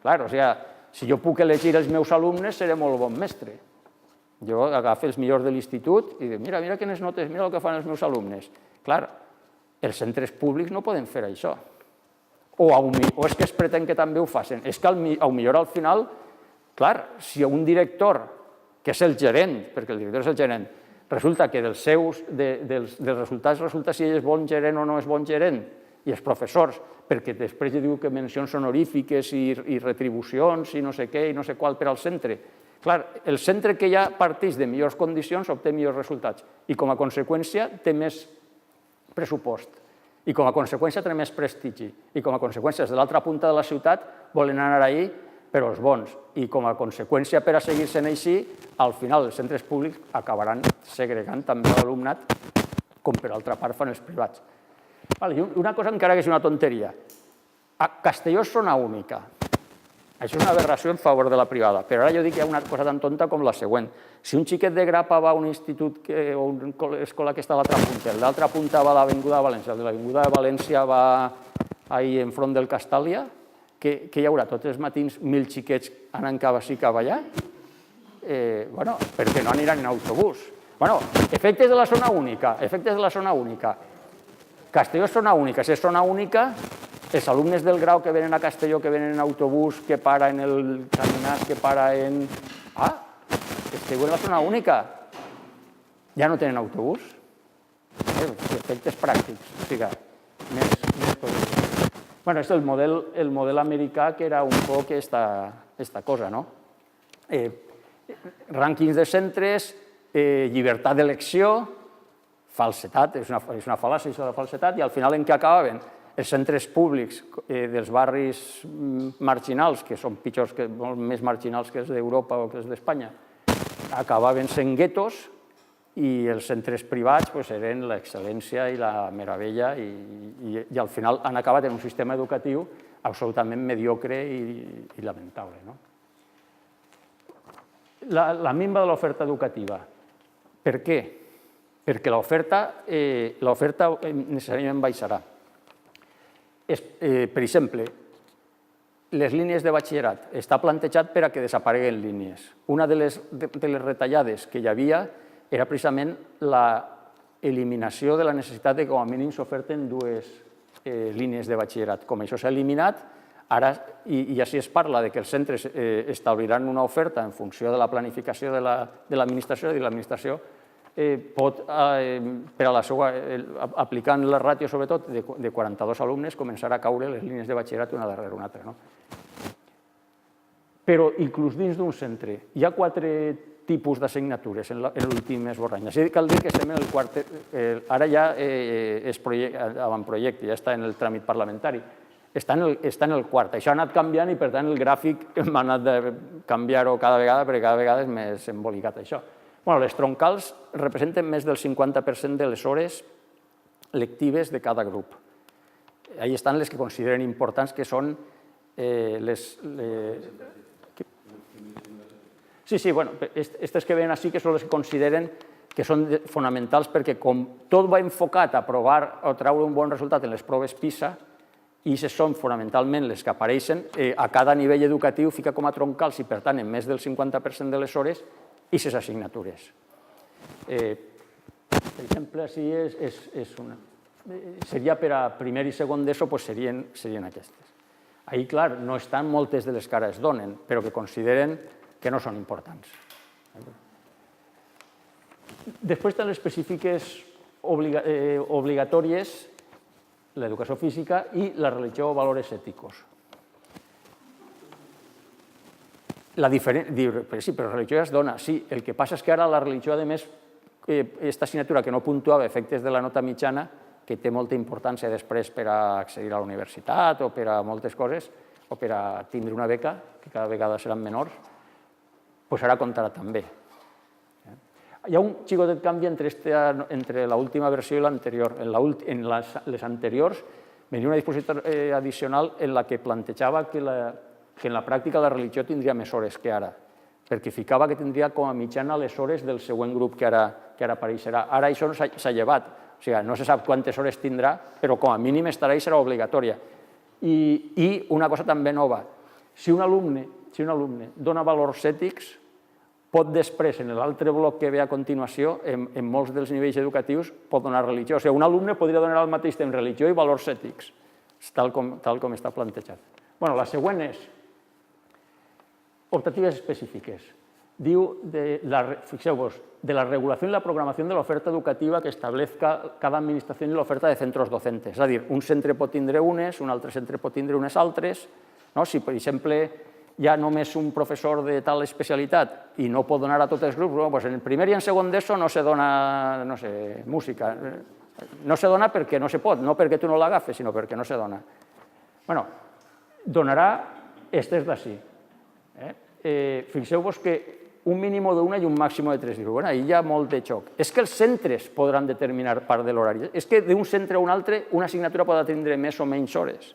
Clar, o sigui, si jo puc elegir els meus alumnes, seré molt bon mestre. Jo agafo els millors de l'institut i dic, mira quines notes, mira el que fan els meus alumnes. Clar, els centres públics no poden fer això. O és que es pretén que també ho facin. És que potser al final, clar, si un director, que és el gerent, perquè el director és el gerent, resulta que dels resultats resulta si ell és bon gerent o no és bon gerent, i els professors, perquè després diu que mencions honorífiques i retribucions i no sé què i no sé qual per al centre. Clar, el centre que ja parteix de millors condicions obté millors resultats i com a conseqüència té més pressupost i com a conseqüència té més prestigi i com a conseqüència de l'altra punta de la ciutat volen anar ahí per als bons i com a conseqüència per a seguir sent així, al final els centres públics acabaran segregant també l'alumnat com per altra part fan els privats. Una cosa encara que és una tonteria. A Castelló és zona única. Això és una aberració en favor de la privada, però ara jo dic que hi ha una cosa tan tonta com la següent. Si un xiquet de Grapa va a un institut o una escola que està a l'altra punta, l'altra punta va a l'Avinguda de València, de l'Avinguda de València va ahí enfront del Castàlia, que hi haurà tots els matins 1.000 xiquets anant cap així, cap allà? Bueno, perquè no aniran en autobús. Bueno, efectes de la zona única, efectes de la zona única. Castelló és zona única, si és zona única, els alumnes del grau que venen a Castelló, que venen en autobús, que para en el Caminat, que para en... Castelló és la zona única. Ja no tenen autobús. Efectes pràctics, o sigui, més coses. Bueno, és el model americà que era un poc aquesta cosa, no? Rànquings de centres, llibertat d'elecció, falsetat, és una fal·làcia això de la falsetat, i al final en què acabaven? Els centres públics dels barris marginals, que són pitjors, molt més marginals que els d'Europa o que els d'Espanya, acabaven sent guetos i els centres privats eren l'excel·lència i la meravella i al final han acabat en un sistema educatiu absolutament mediocre i lamentable. La minva de l'oferta educativa. Per què? Perquè l'oferta necessàriament baixarà. Per exemple, les línies de batxillerat està plantejat per a que desapareguen línies. Una de les retallades que hi havia era precisament l'eliminació de la necessitat que com a mínim s'oferten dues línies de batxillerat. Com això s'ha eliminat, ara, i així es parla que els centres establiran una oferta en funció de la planificació de l'administració, és a dir, l'administració pot, aplicant la ràtio sobretot de 42 alumnes, començar a caure les línies de batxillerat una darrere una altra. Però inclús dins d'un centre hi ha 4 tipus d'assignatures en l'últim esborrany. Cal dir que estem en el quart, ara ja és avantprojecte, ja està en el tràmit parlamentari, està en el quart. Això ha anat canviant i per tant el gràfic hem anat de canviar-ho cada vegada perquè cada vegada és més embolicat això. Les troncals representen més del 50% de les hores lectives de cada grup. Ahí estan les que consideren importants, que són les... Sí, aquestes que ven així que són les que consideren que són fonamentals perquè com tot va enfocat a provar o treure un bon resultat en les proves PISA, i són fonamentalment les que apareixen, a cada nivell educatiu fica com a troncals i per tant en més del 50% de les hores i les assignatures. Per exemple, seria per a primer i segon d'ESO, serien aquestes. Ahí, clar, no estan moltes de les que ara es donen, però que consideren que no són importants. Després estan les específiques obligatòries, l'educació física i la religió o valors èticos. Sí, però la religió ja es dona, sí. El que passa és que ara la religió, a més, aquesta assignatura que no puntuava efectes de la nota mitjana, que té molta importància després per a accedir a la universitat o per a moltes coses, o per a tindre una beca, que cada vegada seran menors, doncs ara comptarà també. Hi ha un xicotet canvi entre l'última versió i l'anterior. En les anteriors venia una disposició addicional en la que plantejava que en la pràctica la religió tindria més hores que ara, perquè ficava que tindria com a mitjana les hores del següent grup que ara apareixerà. Ara això s'ha llevat, o sigui, no se sap quantes hores tindrà, però com a mínim estarà i serà obligatòria. I una cosa també nova, si un alumne dona valors ètics, pot després, en l'altre bloc que ve a continuació, en molts dels nivells educatius, pot donar religió. O sigui, un alumne podria donar al mateix temps religió i valors ètics, tal com està plantejat. Bueno, la següent és optatives específiques. Diu, fixeu-vos, de la regulació i la programació de l'oferta educativa que establezca cada administració en l'oferta de centres docentes. És a dir, un centre pot tindre unes, un altre centre pot tindre unes altres. Si, per exemple, hi ha només un professor de tal especialitat i no pot donar a tots els grups, doncs en primer i en segon d'ESO no se dona, no sé, música. No se dona perquè no se pot, no perquè tu no l'agafes, sinó perquè no se dona. Bueno, donarà estes d'ací. Fixeu-vos que un mínim d'una i un màxim de 3. Bueno, ahí hi ha molt de xoc. És que els centres podran determinar part de l'horari. És que d'un centre a un altre una assignatura pot tindre més o menys hores.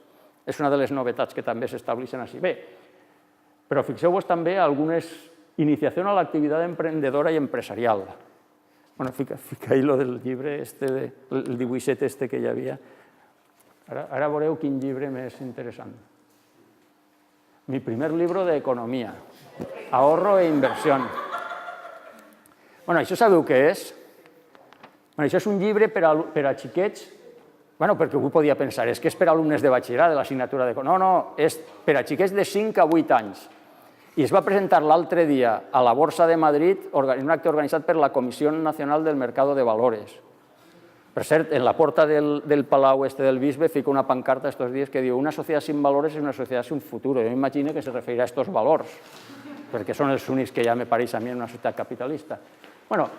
És una de les novetats que també s'estableixen així. Bé, però fixeu-vos també algunes iniciació a l'activitat emprendedora i empresarial. Bueno, fica ahí lo del llibre, el dibuixet que hi havia. Ara veureu quin llibre més interessant. Mi primer libro de economía, ahorro e inversión. Bueno, això sabeu què és? Bueno, això és un llibre per a xiquets, bueno, perquè algú podia pensar, és que és per a alumnes de batxillerat, de l'assignatura d'economia. No, és per a xiquets de 5 a 8 anys. I es va presentar l'altre dia a la Borsa de Madrid, en un acte organitzat per la Comissió Nacional del Mercado de Valores. Per cert, en la porta del Palau del Bisbe fica una pancarta estos dies que diu una societat sin valores és una societat sin futuro. Jo m'imagino que se referirà a estos valors, perquè són els únics que ja me pareix a mi en una societat capitalista. Bueno,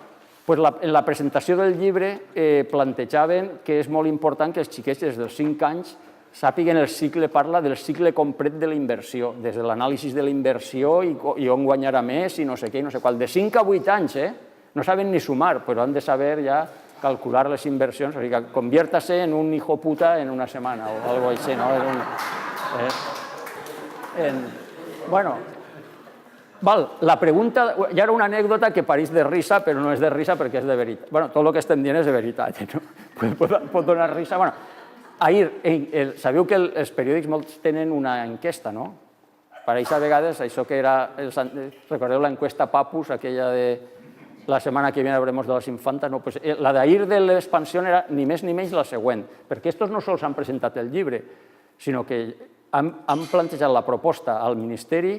en la presentació del llibre plantejaven que és molt important que els xiquets des dels 5 anys sàpiguen el cicle, parla del cicle complet de la inversió, des de l'anàlisi de la inversió i on guanyarà més i no sé què i no sé qual. De 5 a 8 anys, no saben ni sumar, però han de saber ja calcular les inversions, o sigui que conviértase en un hijo puta en una setmana o algo així, no? Bueno, la pregunta, ja era una anècdota que pareix de risa, però no és de risa perquè és de veritat. Bueno, tot el que estem dient és de veritat, pot donar risa. Bueno, ahir, sabeu que els periòdics molts tenen una enquesta, no? Pareix a vegades això que era, recordeu l'enquesta Papus, aquella de la setmana que viene hablemos de les infantes, no, pues la d'ahir de l'expansió era ni més ni menys la següent, perquè estos no sols han presentat el llibre, sinó que han plantejat la proposta al Ministeri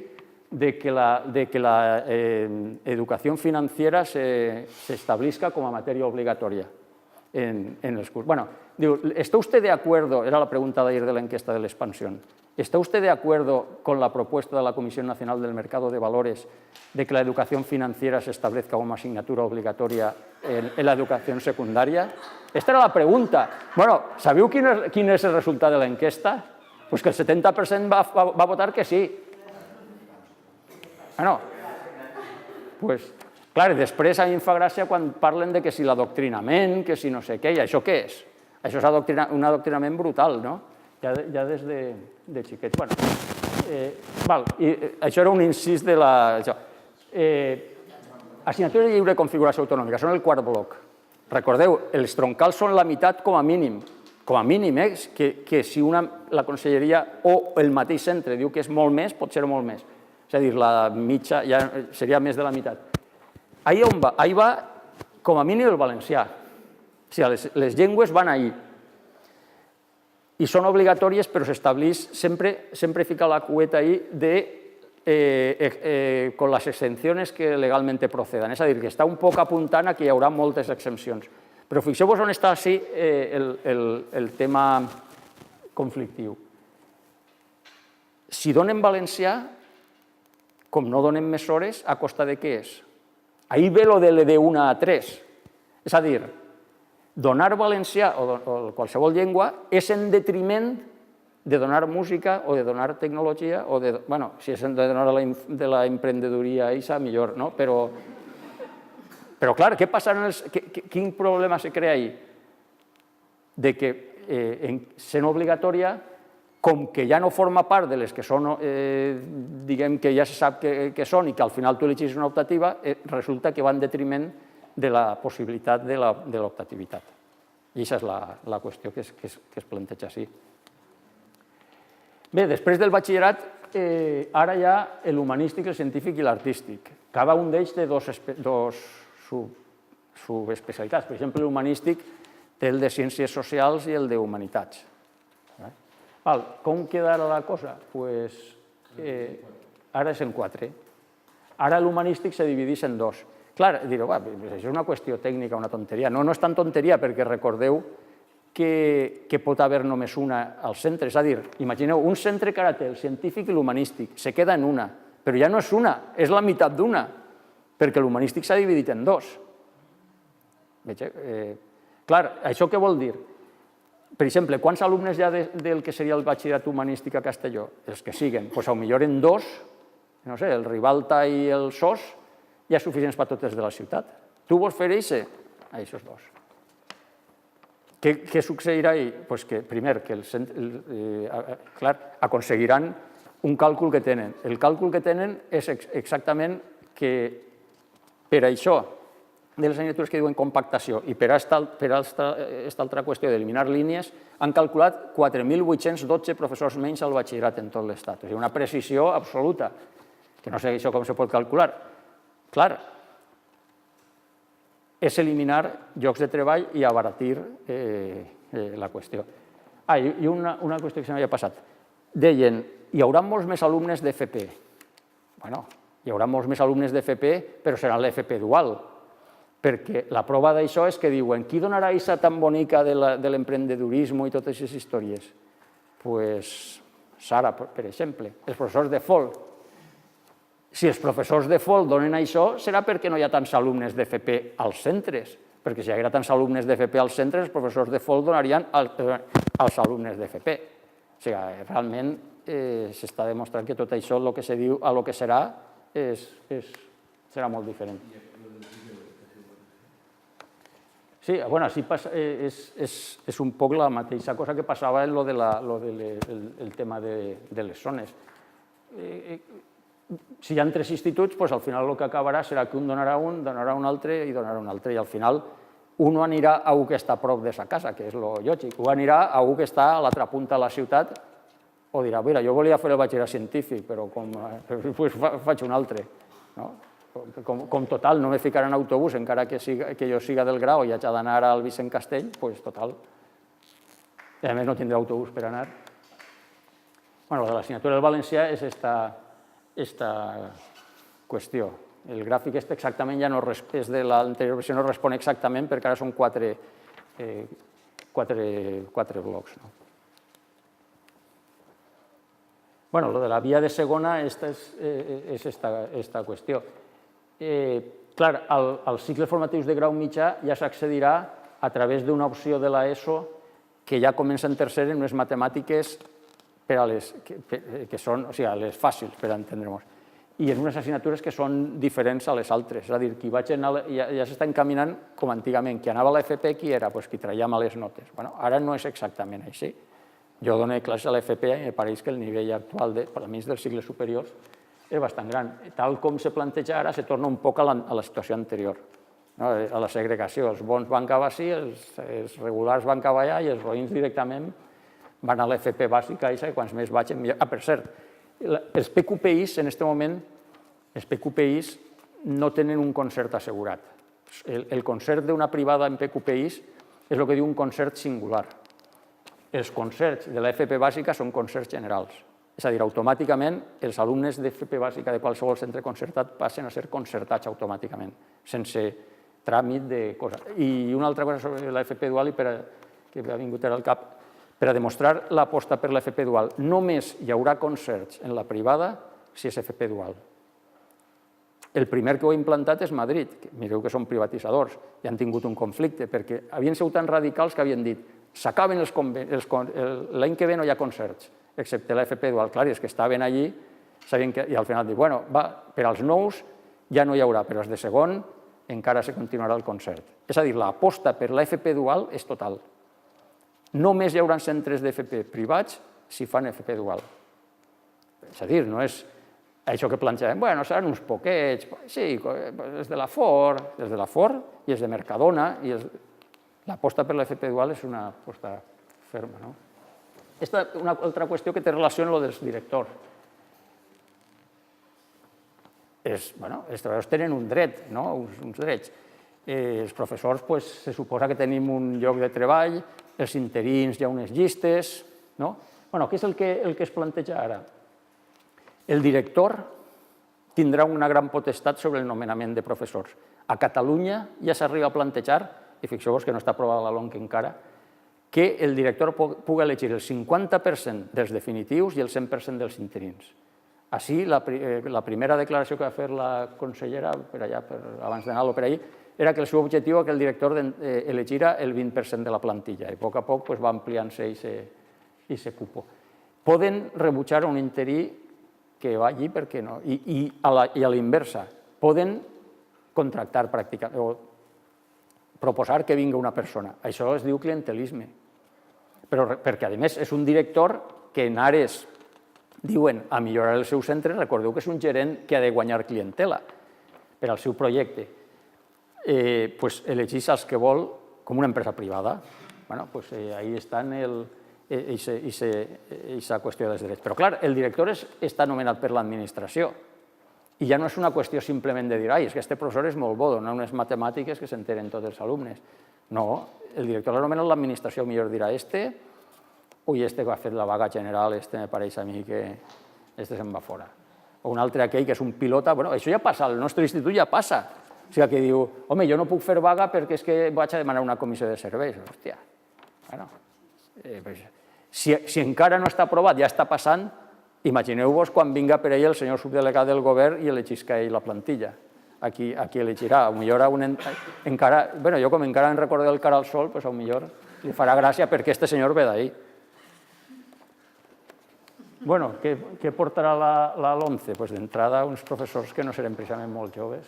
de que la educació financera s'establisca com a matèria obligatòria en els cursos. Bueno, diu, ¿está usted de acuerdo? Era la pregunta de ayer de la encuesta de la expansión. ¿Está usted de acuerdo con la propuesta de la Comisión Nacional del Mercado de Valores de que la educación financiera se establezca como asignatura obligatoria en la educación secundaria? Esta era la pregunta. Bueno, ¿sabeu quin és el resultat de la enquesta? Pues que el 70% va votar que sí. Bueno, pues, clar, després a mi em fa gràcia quan parlen de que si l'adoctrinament, que si no sé què, i això què és? Això és un adoctrinament brutal, no? Ja des de xiquets. Bueno, això era un incís de la... Assignatures de lliure configuració autonòmica, són el quart bloc. Recordeu, els troncals són la meitat com a mínim. Com a mínim, que si la conselleria o el mateix centre diu que és molt més, pot ser molt més. És a dir, la mitja ja seria més de la meitat. Ahí on va? Ahí va com a mínim el valencià. O sigui, les llengües van ahí. I són obligatòries, però s'estableix, sempre fica la cueta ahí con las exenciones que legalmente procedan. És a dir, que està un poc apuntant a que hi haurà moltes exempcions. Però fixeu-vos on està així el tema conflictiu. Si donen valencià, com no donen més hores, a costa de què és? Ahí ve lo de l'E1 a 3. És a dir, donar valencià o qualsevol llengua és en detriment de donar música o de donar tecnologia o de... Bueno, si és de donar de la emprendedoria eixa, millor, no? Però, clar, què passa en els... Quin problema se crea ahí? De que, sent obligatòria, com que ja no forma part de les que són, diguem que ja se sap que són i que al final tu elegis una optativa, resulta que va en detriment de la possibilitat de l'optativitat. I aquesta és la qüestió que es planteja així. Bé, després del batxillerat, ara hi ha l'humanístic, el científic i l'artístic. Cada un d'ells té dos subespecialitats. Per exemple, l'humanístic té el de ciències socials i el d'humanitats. Com queda ara la cosa? Ara és en 4. Ara l'humanístic se divideix en 2. Clar, direu, això és una qüestió tècnica, una tonteria. No és tan tonteria, perquè recordeu que pot haver només una al centre. És a dir, imagineu, un centre que ara té el científic i l'humanístic, se queda en una, però ja no és una, és la meitat d'una, perquè l'humanístic s'ha dividit en 2. Clar, això què vol dir? Per exemple, quants alumnes hi ha del que seria el batxillerat humanístic a Castelló? Els que siguen, doncs potser en 2, no sé, el Ribalta i el SOS, ja suficients per totes de la ciutat. Tu vols fer això? Això és 2. Què succeirà ahir? Doncs que, primer, aconseguiran un càlcul que tenen. El càlcul que tenen és exactament que per això de les assignatures que diuen compactació i per aquesta altra qüestió d'eliminar línies han calculat 4.812 professors menys al batxillerat en tot l'Estat. O sigui, una precisió absoluta, que no sé això com se pot calcular. Clar, és eliminar llocs de treball i abaratir la qüestió. I una qüestió que se m'havia passat. Deien, hi haurà molts més alumnes d'FP. Bé, hi haurà molts més alumnes d'FP, però serà l'FP dual, perquè la prova d'això és que diuen qui donarà aquesta tan bonica de l'emprendedurisme i totes aquestes històries? Doncs Sara, per exemple, els professors de FOL. Si els professors de FOL donen això, serà perquè no hi ha tants alumnes d'FP als centres, perquè si hi haguera tants alumnes d'FP als centres, els professors de FOL donarien als alumnes d'FP. O sigui, realment s'està demostrant que tot això, el que se diu a el que serà, serà molt diferent. Sí, bueno, és un poc la mateixa cosa que passava en el tema de les zones. Si hi ha 3 instituts, al final el que acabarà serà que un donarà un altre i donarà un altre, i al final un anirà a un que està a prop de sa casa, que és el lògic, un anirà a un que està a l'altra punta de la ciutat, o dirà, mira, jo volia fer el batxillerat científic, però faig un altre. Com total, no me ficarà en autobús, encara que jo siga del Grau i haig d'anar al Vicent Castell, doncs total. I a més no tindré autobús per anar. Bueno, de l'assignatura del valencià és aquesta qüestió. El gràfic exactament ja no és de l'anterior versió, no respon exactament perquè ara són 4 blocs. Bueno, lo de la via de segona és aquesta qüestió. Clar, als cicles formatius de grau mitjà ja s'accedirà a través d'una opció de l'ESO que ja comença en tercer en unes matemàtiques que són, o sigui, les fàcils per entendre-nos, i en unes assignatures que són diferents a les altres. És a dir, ja s'està encaminant com antigament. Qui anava a l'FP, qui era? Doncs qui traia males notes. Ara no és exactament així. Jo dono classes a l'FP i em pareix que el nivell actual, almenys dels cicles superiors, és bastant gran. Tal com se planteja ara, se torna un poc a la situació anterior, a la segregació. Els bons van cap ací, els regulars van cap allà i els roïns directament van a l'FP bàsica, i quants més vagin millor. Per cert, els PQPIs, en aquest moment, els PQPIs no tenen un concert assegurat. El concert d'una privada en PQPIs és el que diu un concert singular. Els concerts de l'FP bàsica són concerts generals. És a dir, automàticament, els alumnes d'FP bàsica de qualsevol centre concertat passen a ser concertats automàticament, sense tràmit de cosa. I una altra cosa sobre l'FP dual, que m'ha vingut ara al cap, per a demostrar l'aposta per l'FP dual, només hi haurà concerts en la privada si és FP dual. El primer que ho ha implantat és Madrid. Mireu que són privatitzadors i han tingut un conflicte, perquè havien sigut tan radicals que havien dit s'acaben els convenis, l'any que ve no hi ha concerts, excepte l'FP dual. Clar, és que estaven allí i al final han dit, bueno, per als nous ja no hi haurà, però els de segon encara se continuarà el concert. És a dir, l'aposta per l'FP dual és total. Només hi haurà centres d'FP privats si fan FP dual. És a dir, no és això que plantegem, bueno, seran uns poquets, sí, els de la Ford i els de Mercadona, i l'aposta per l'FP dual és una aposta ferma, no? Una altra qüestió que té relació amb el dels directors. Els treballadors tenen un dret, uns drets. Els professors, se suposa que tenim un lloc de treball, els interins hi ha unes llistes. Què és el que es planteja ara? El director tindrà una gran potestat sobre el nomenament de professors. A Catalunya ja s'arriba a plantejar, i fixeu-vos que no està aprovada la LOMQE encara, que el director pugui elegir el 50% dels definitius i el 100% dels interins. Així, la primera declaració que va fer la consellera, abans d'anar-lo per ahir, era que el seu objectiu era que el director elegira el 20% de la plantilla, i a poc va ampliant-se aquest cupo. Poden rebutjar un interí que vagi, per què no? I a la inversa, poden contractar pràcticament, o proposar que vingui una persona. Això es diu clientelisme. Perquè, a més, és un director que en ares diuen a millorar el seu centre, recordeu que és un gerent que ha de guanyar clientela per al seu projecte. Elegeix els que vol com una empresa privada. Ahí està aquesta qüestió dels drets. Però, clar, el director està nomenat per l'administració i ja no és una qüestió simplement de dir és que aquest professor és molt bo, dona unes matemàtiques que s'enteren tots els alumnes. No, el director l'ha l'administració, millor dirà ui, que ha fet la vaga general, me pareix a mi que se'n va fora. O un altre aquell que és un pilota, això ja passa, al nostre institut ja passa. O sigui, que diu, home, jo no puc fer vaga perquè és que vaig a demanar una comissió de serveis. Hòstia, si encara no està aprovat, ja està passant, imagineu-vos quan vinga per ell el senyor subdelegat del govern i elegisca ell la plantilla. Aquí elegirà, potser jo com encara en recordo del Cara al Sol, potser li farà gràcia perquè aquest senyor ve d'ahir. Què portarà la LOMCE? D'entrada, uns professors que no seran precisament molt joves.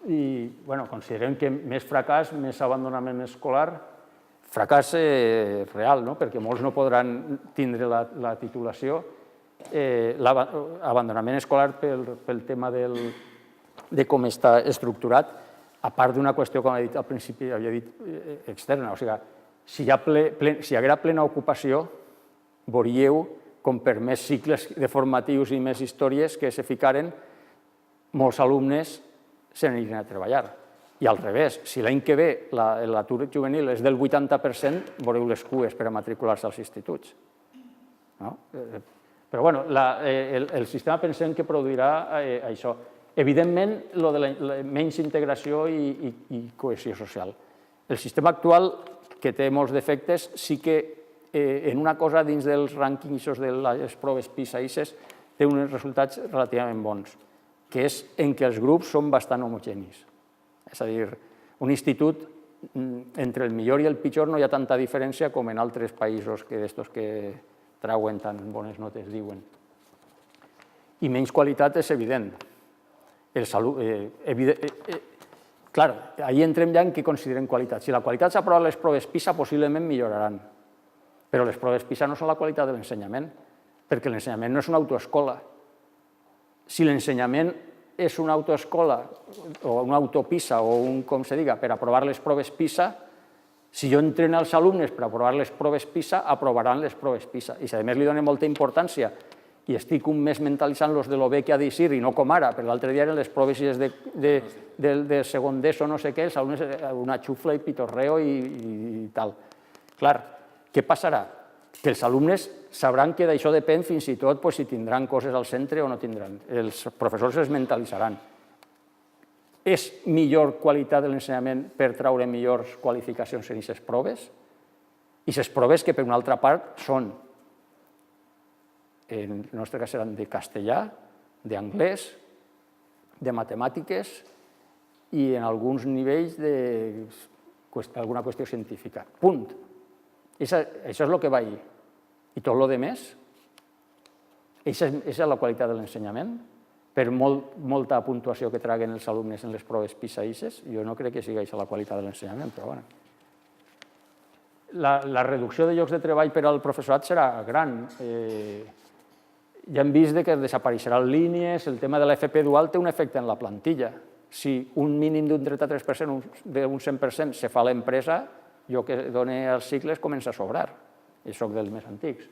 I considerem que més fracàs, més abandonament escolar, fracàs real, perquè molts no podran tindre la titulació, l'abandonament escolar pel tema de com està estructurat, a part d'una qüestió, com he dit al principi, havia dit externa. O sigui, si hi haguera plena ocupació, veuríeu com per més cicles de formatius i més històries que se ficaren, molts alumnes se n'aniran a treballar. I al revés, si l'any que ve l'atur juvenil és del 80%, veureu les cues per a matricular-se als instituts. Però el sistema pensem que produirà això. Evidentment, menys integració i cohesió social. El sistema actual, que té molts defectes, sí que en una cosa dins dels rànquings de les proves PISA i ICES té uns resultats relativament bons, que és en què els grups són bastant homogenis. És a dir, un institut, entre el millor i el pitjor no hi ha tanta diferència com en altres països d'estos que trauen tan bones notes, diuen. I menys qualitat és evident. Clar, ahir entrem ja en què considerem qualitat. Si la qualitat s'ha aprovat les proves PISA, possiblement milloraran. Però les proves PISA no són la qualitat de l'ensenyament, perquè l'ensenyament no és una autoescola. Si l'ensenyament és una autoescola o una autopisa o com se diga, per aprovar les proves PISA, si jo entreno els alumnes per aprovar les proves PISA, aprovaran les proves PISA. I si a més li dono molta importància i estic un mes mentalitzant-los de lo bé que ha d'eixir i no com ara, perquè l'altre dia eren les proves de segon d'ESO, no sé què, els alumnes una xufla i pitorreo i tal. Clar, què passarà? Que els alumnes sabran que d'això depèn fins i tot si tindran coses al centre o no tindran. Els professors es mentalitzaran. És millor qualitat de l'ensenyament per traure millors qualificacions en aquestes proves? I aquestes proves que, per una altra part, són, en el nostre cas seran de castellà, d'anglès, de matemàtiques i en alguns nivells d'alguna qüestió científica. Punt. Això és el que va ahir. I tot el més, aquesta és la qualitat de l'ensenyament, per molta puntuació que traguen els alumnes en les proves PISA i ICES, jo no crec que sigui aquesta la qualitat de l'ensenyament, però bueno. La reducció de llocs de treball per al professorat serà gran. Ja hem vist que desapareixeran línies, el tema de l'FP dual té un efecte en la plantilla. Si un mínim d'un 33%, d'un 100% se fa a l'empresa, jo que dono els cicles comença a sobrar. soc dels més antics.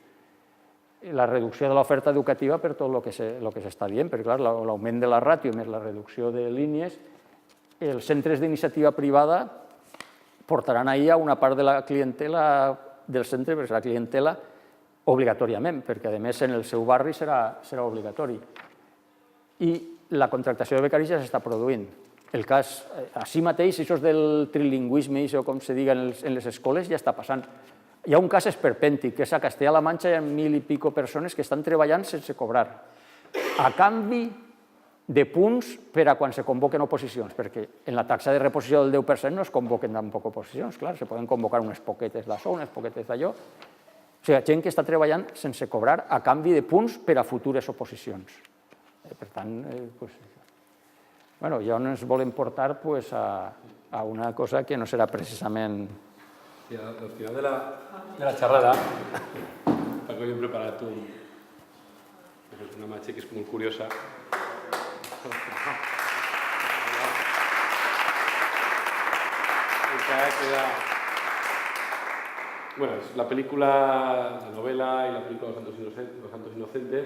La reducció de l'oferta educativa per tot el que s'està dient, perquè clar, l'augment de la ràtio més la reducció de línies, els centres d'iniciativa privada portaran ahir a una part de la clientela del centre, perquè serà clientela obligatòriament, perquè a més en el seu barri serà obligatori. I la contractació de becaris ja s'està produint. El cas, així mateix, això del trilingüisme, això com se diga en les escoles, ja està passant. Hi ha un cas esperpèntic, que és a Castella-La Manxa hi ha 1.000 i pico persones que estan treballant sense cobrar, a canvi de punts per a quan se convoquen oposicions, perquè en la taxa de reposició del 10% no es convoquen tampoc oposicions, clar, se poden convocar unes poquetes d'això, unes poquetes d'allò. O sigui, gent que està treballant sense cobrar a canvi de punts per a futures oposicions. Per tant, ja ens volen portar a una cosa que no serà precisament... Al final de la xerrada, Paco, jo he preparat una imatge que és molt curiosa. Bueno, la película, la novela y la película Los Santos Inocentes,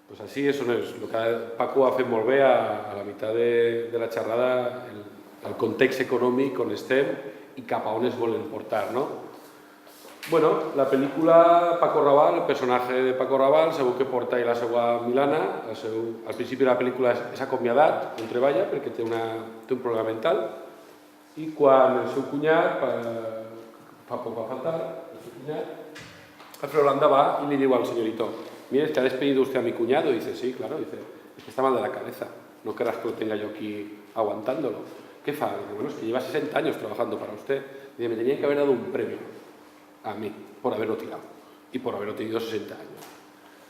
pues así eso es lo que Paco ha fet molt bé a la meitat de la xerrada, el context econòmic on estem i cap a on es volen portar, no? Bueno, la pel·lícula Paco Raval, el personatge de Paco Raval, segur que porta la seva milana, al principi de la pel·lícula és acomiadat on treballa perquè té un problema mental i quan el seu cunyat, fa poc va faltar, el seu cunyat, Alfredo Landa va y le digo al señorito, mire, es que ha despedido usted a mi cuñado. Y dice, sí, claro, dice, es que está mal de la cabeza, no querrás que lo tenga yo aquí aguantándolo. ¿Qué fa? Dice, bueno, es que lleva 60 años trabajando para usted. Dice, me tenía que haber dado un premio a mí por haberlo tirado y por haberlo tenido 60 años.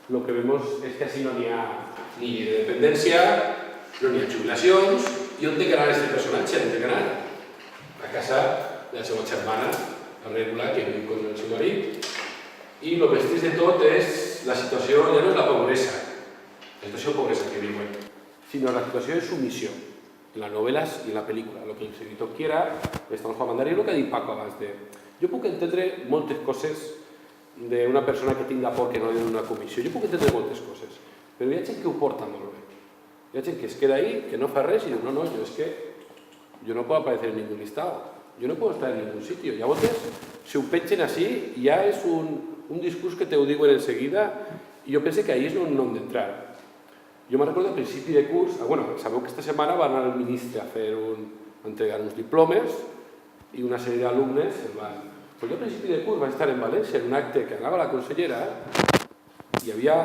Lo que vemos es que así no n'hi ha ni de dependència, no n'hi ha jubilacions, i on té que anar aquest personatge? On té que anar? A casa de la seva germana, a regular, que viu con el seu marit, i el més trist de tot és la situació, ja no és la pobresa, la situació de pobresa que viuen, sinó la situació de sumissió. En las novelas y en la película, lo que el escritor quiera, estamos para mandar, i el que ha dit Paco abans de... Jo puc entendre moltes coses d'una persona que tinga por que no li doni una comissió, jo puc entendre moltes coses, però hi ha gent que ho porta molt bé. Hi ha gent que es queda ahí, que no fa res i diu, no, yo es que yo no puedo aparecer en ningún listado, yo no puedo estar en ningún sitio. I llavors, si ho pengen així, ja és un discurs que te ho diuen enseguida i jo penso que ahí és on no hem d'entrar. Jo me'n recordo al principi de curs, sabeu que esta setmana va anar el ministre a entregar uns diplomes i una sèrie d'alumnes el van... Però jo al principi de curs vaig estar en València en un acte que anava la consellera i hi havia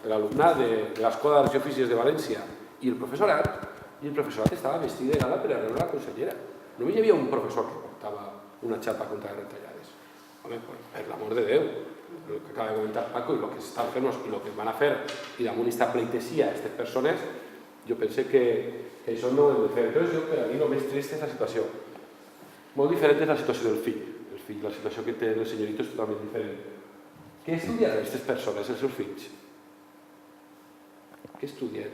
l'alumnat de l'Escola d'Arts i Oficis de València i el professorat estava vestit de gala per a rebre la consellera. Només hi havia un professor que portava una xapa contra les retallades. Home, per l'amor de Déu, el que acaba de comentar Paco i el que estan fent i el que van a fer i damunt aquesta pleitesia a aquestes persones, jo penso que això no ho hem de fer. Però per a mi el més trist és la situació. Molt diferent és la situació del fill. La situació que té el senyorito és totalment diferent. Què estudien aquestes persones, els seus fills? Què estudien?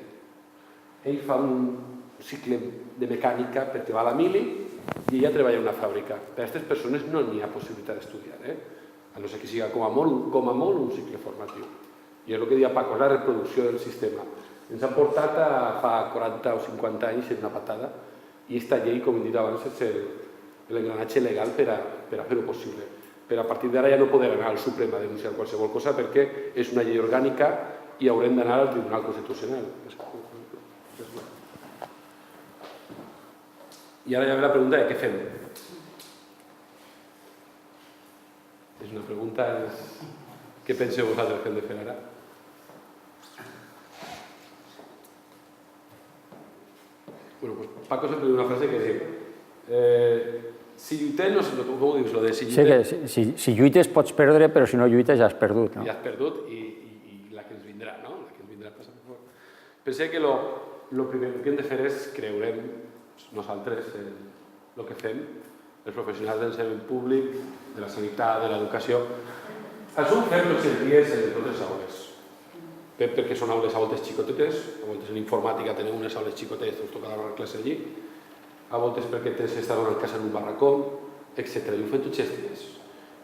Ell fa un cicle de mecànica perquè va a la mili i ella treballa en una fàbrica. Per a aquestes persones no n'hi ha possibilitat d'estudiar, a no ser que sigui com a molt un cicle formatiu. I és el que deia Paco, la reproducció del sistema. Ens ha portat a fa 40 o 50 anys en una patada i aquesta llei, com hem dit abans, és l'engranatge legal per a fer-ho possible. Però a partir d'ara ja no podrà anar al Suprem a denunciar qualsevol cosa perquè és una llei orgànica i haurem d'anar al Tribunal Constitucional. I ara ja ve la pregunta de què fem. És una pregunta, què penseu vosaltres que hem de fer ara? Bueno, pues Paco sempre diu una frase que diu si lluites, no sé com ho dius, lo de si lluites... Si lluites pots perdre, però si no lluites ja has perdut. Ja has perdut i la que ens vindrà, no? La que ens vindrà passant per fora. Pensé que el primer que hem de fer és creure nosaltres el que fem, els professionals del servei públic, de la sanitat, de l'educació. Això ho fem els dies en totes les aules, perquè són aules a voltes xicotetes, a voltes en informàtica tenim unes aules xicotetes, us toca donar classe allí, a voltes perquè tens d'estar donant classe en un barracó, etc. I ho fem tots els dies.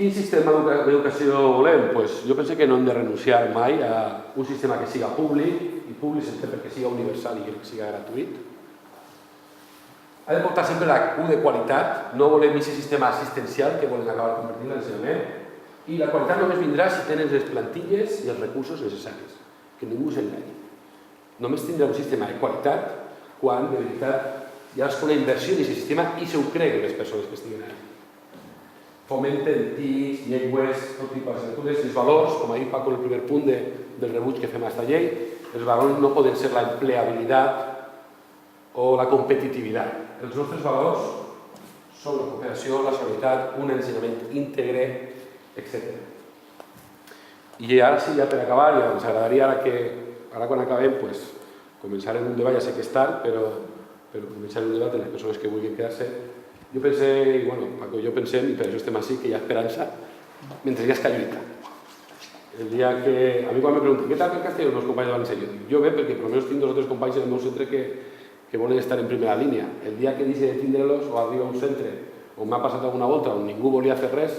Quin sistema d'educació volem? Pues jo penso que no hem de renunciar mai a un sistema que siga públic, i públic s'entén perquè siga universal i que siga gratuït. Ha de portar sempre la Q de qualitat, no volem aquest sistema assistencial que volen acabar convertint l'ensenyament, i la qualitat només vindrà si tenen les plantilles i els recursos necessaris, que ningú s'enganyi. Només tindrà un sistema de qualitat quan, de veritat, hi ha una inversió en aquest sistema i s'ho creguen les persones que estiguin allà. Fomenten TICs, llengües, tot tipus d'assignatures, els valors, com ha dit Paco en el primer punt del rebuig que fem a aquesta llei, els valors no poden ser la empleabilitat o la competitivitat. Els nostres valors són la cooperació, la solidaritat, un ensenyament íntegre, etc. I ara sí, ja per acabar, ja ens agradaria ara quan acabem, començarem un debat, ja sé que és tard, però començarem un debat amb les persones que vulguin quedar-se. Jo pensé, i bueno, Paco i jo pensem, i per això estem així, que hi ha esperança mentre hi ha lluita. El dia que... A mi quan me pregunten, què tal que Castelló els meus companys de València? Jo dic, jo bé, perquè per almenys tinc 2 o 3 companys en el meu centre que volen estar en primera línia. El dia que deixe de tindre-los o arriba a un centre on m'ha passat alguna volta on ningú volia fer res,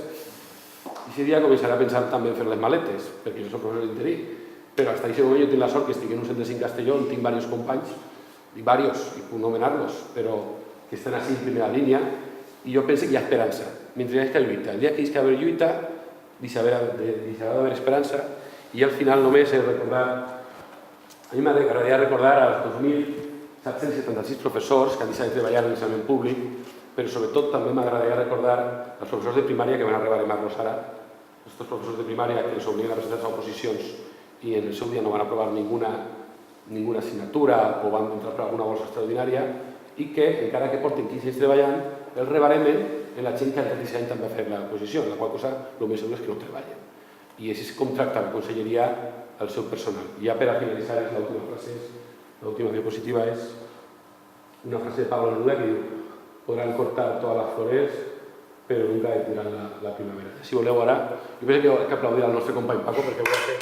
aquest dia començaré a pensar també en fer les maletes, perquè jo soc professor d'interí. Però fins a aquest moment jo tinc la sort que estic en un centre en Castelló on tinc diversos companys, i puc nomenar-los, però que estan així en primera línia, i jo penso que hi ha esperança, mentre hi ha lluita. El dia que hi ha lluita, deixarà d'haver esperança, i al final només és recordar... A mi m'agradaria recordar als 2.776 professors que han deixat de treballar en l'ensenyament públic, però sobretot també m'agradaria recordar als professors de primària que van arribar a Marlos ara, aquests professors de primària que els obliguen a presentar-se a oposicions i en el seu dia no van aprovar ninguna assignatura o van entrar per alguna bolsa extraordinària, i que, encara que porten 15 anys treballant, els rebaremen en la gent que al 36 anys també va fer l'oposició, la qual cosa el més segur és que no treballen. I així és com tracta la conselleria al seu personal. I ja per a finalitzar, l'última frase, l'última diapositiva és una frase de Pablo Neruda que diu: podran cortar todas las flores, però nunca detindran la primavera. Si voleu ara, jo penso que aplaudir al nostre company Paco perquè ho va fer.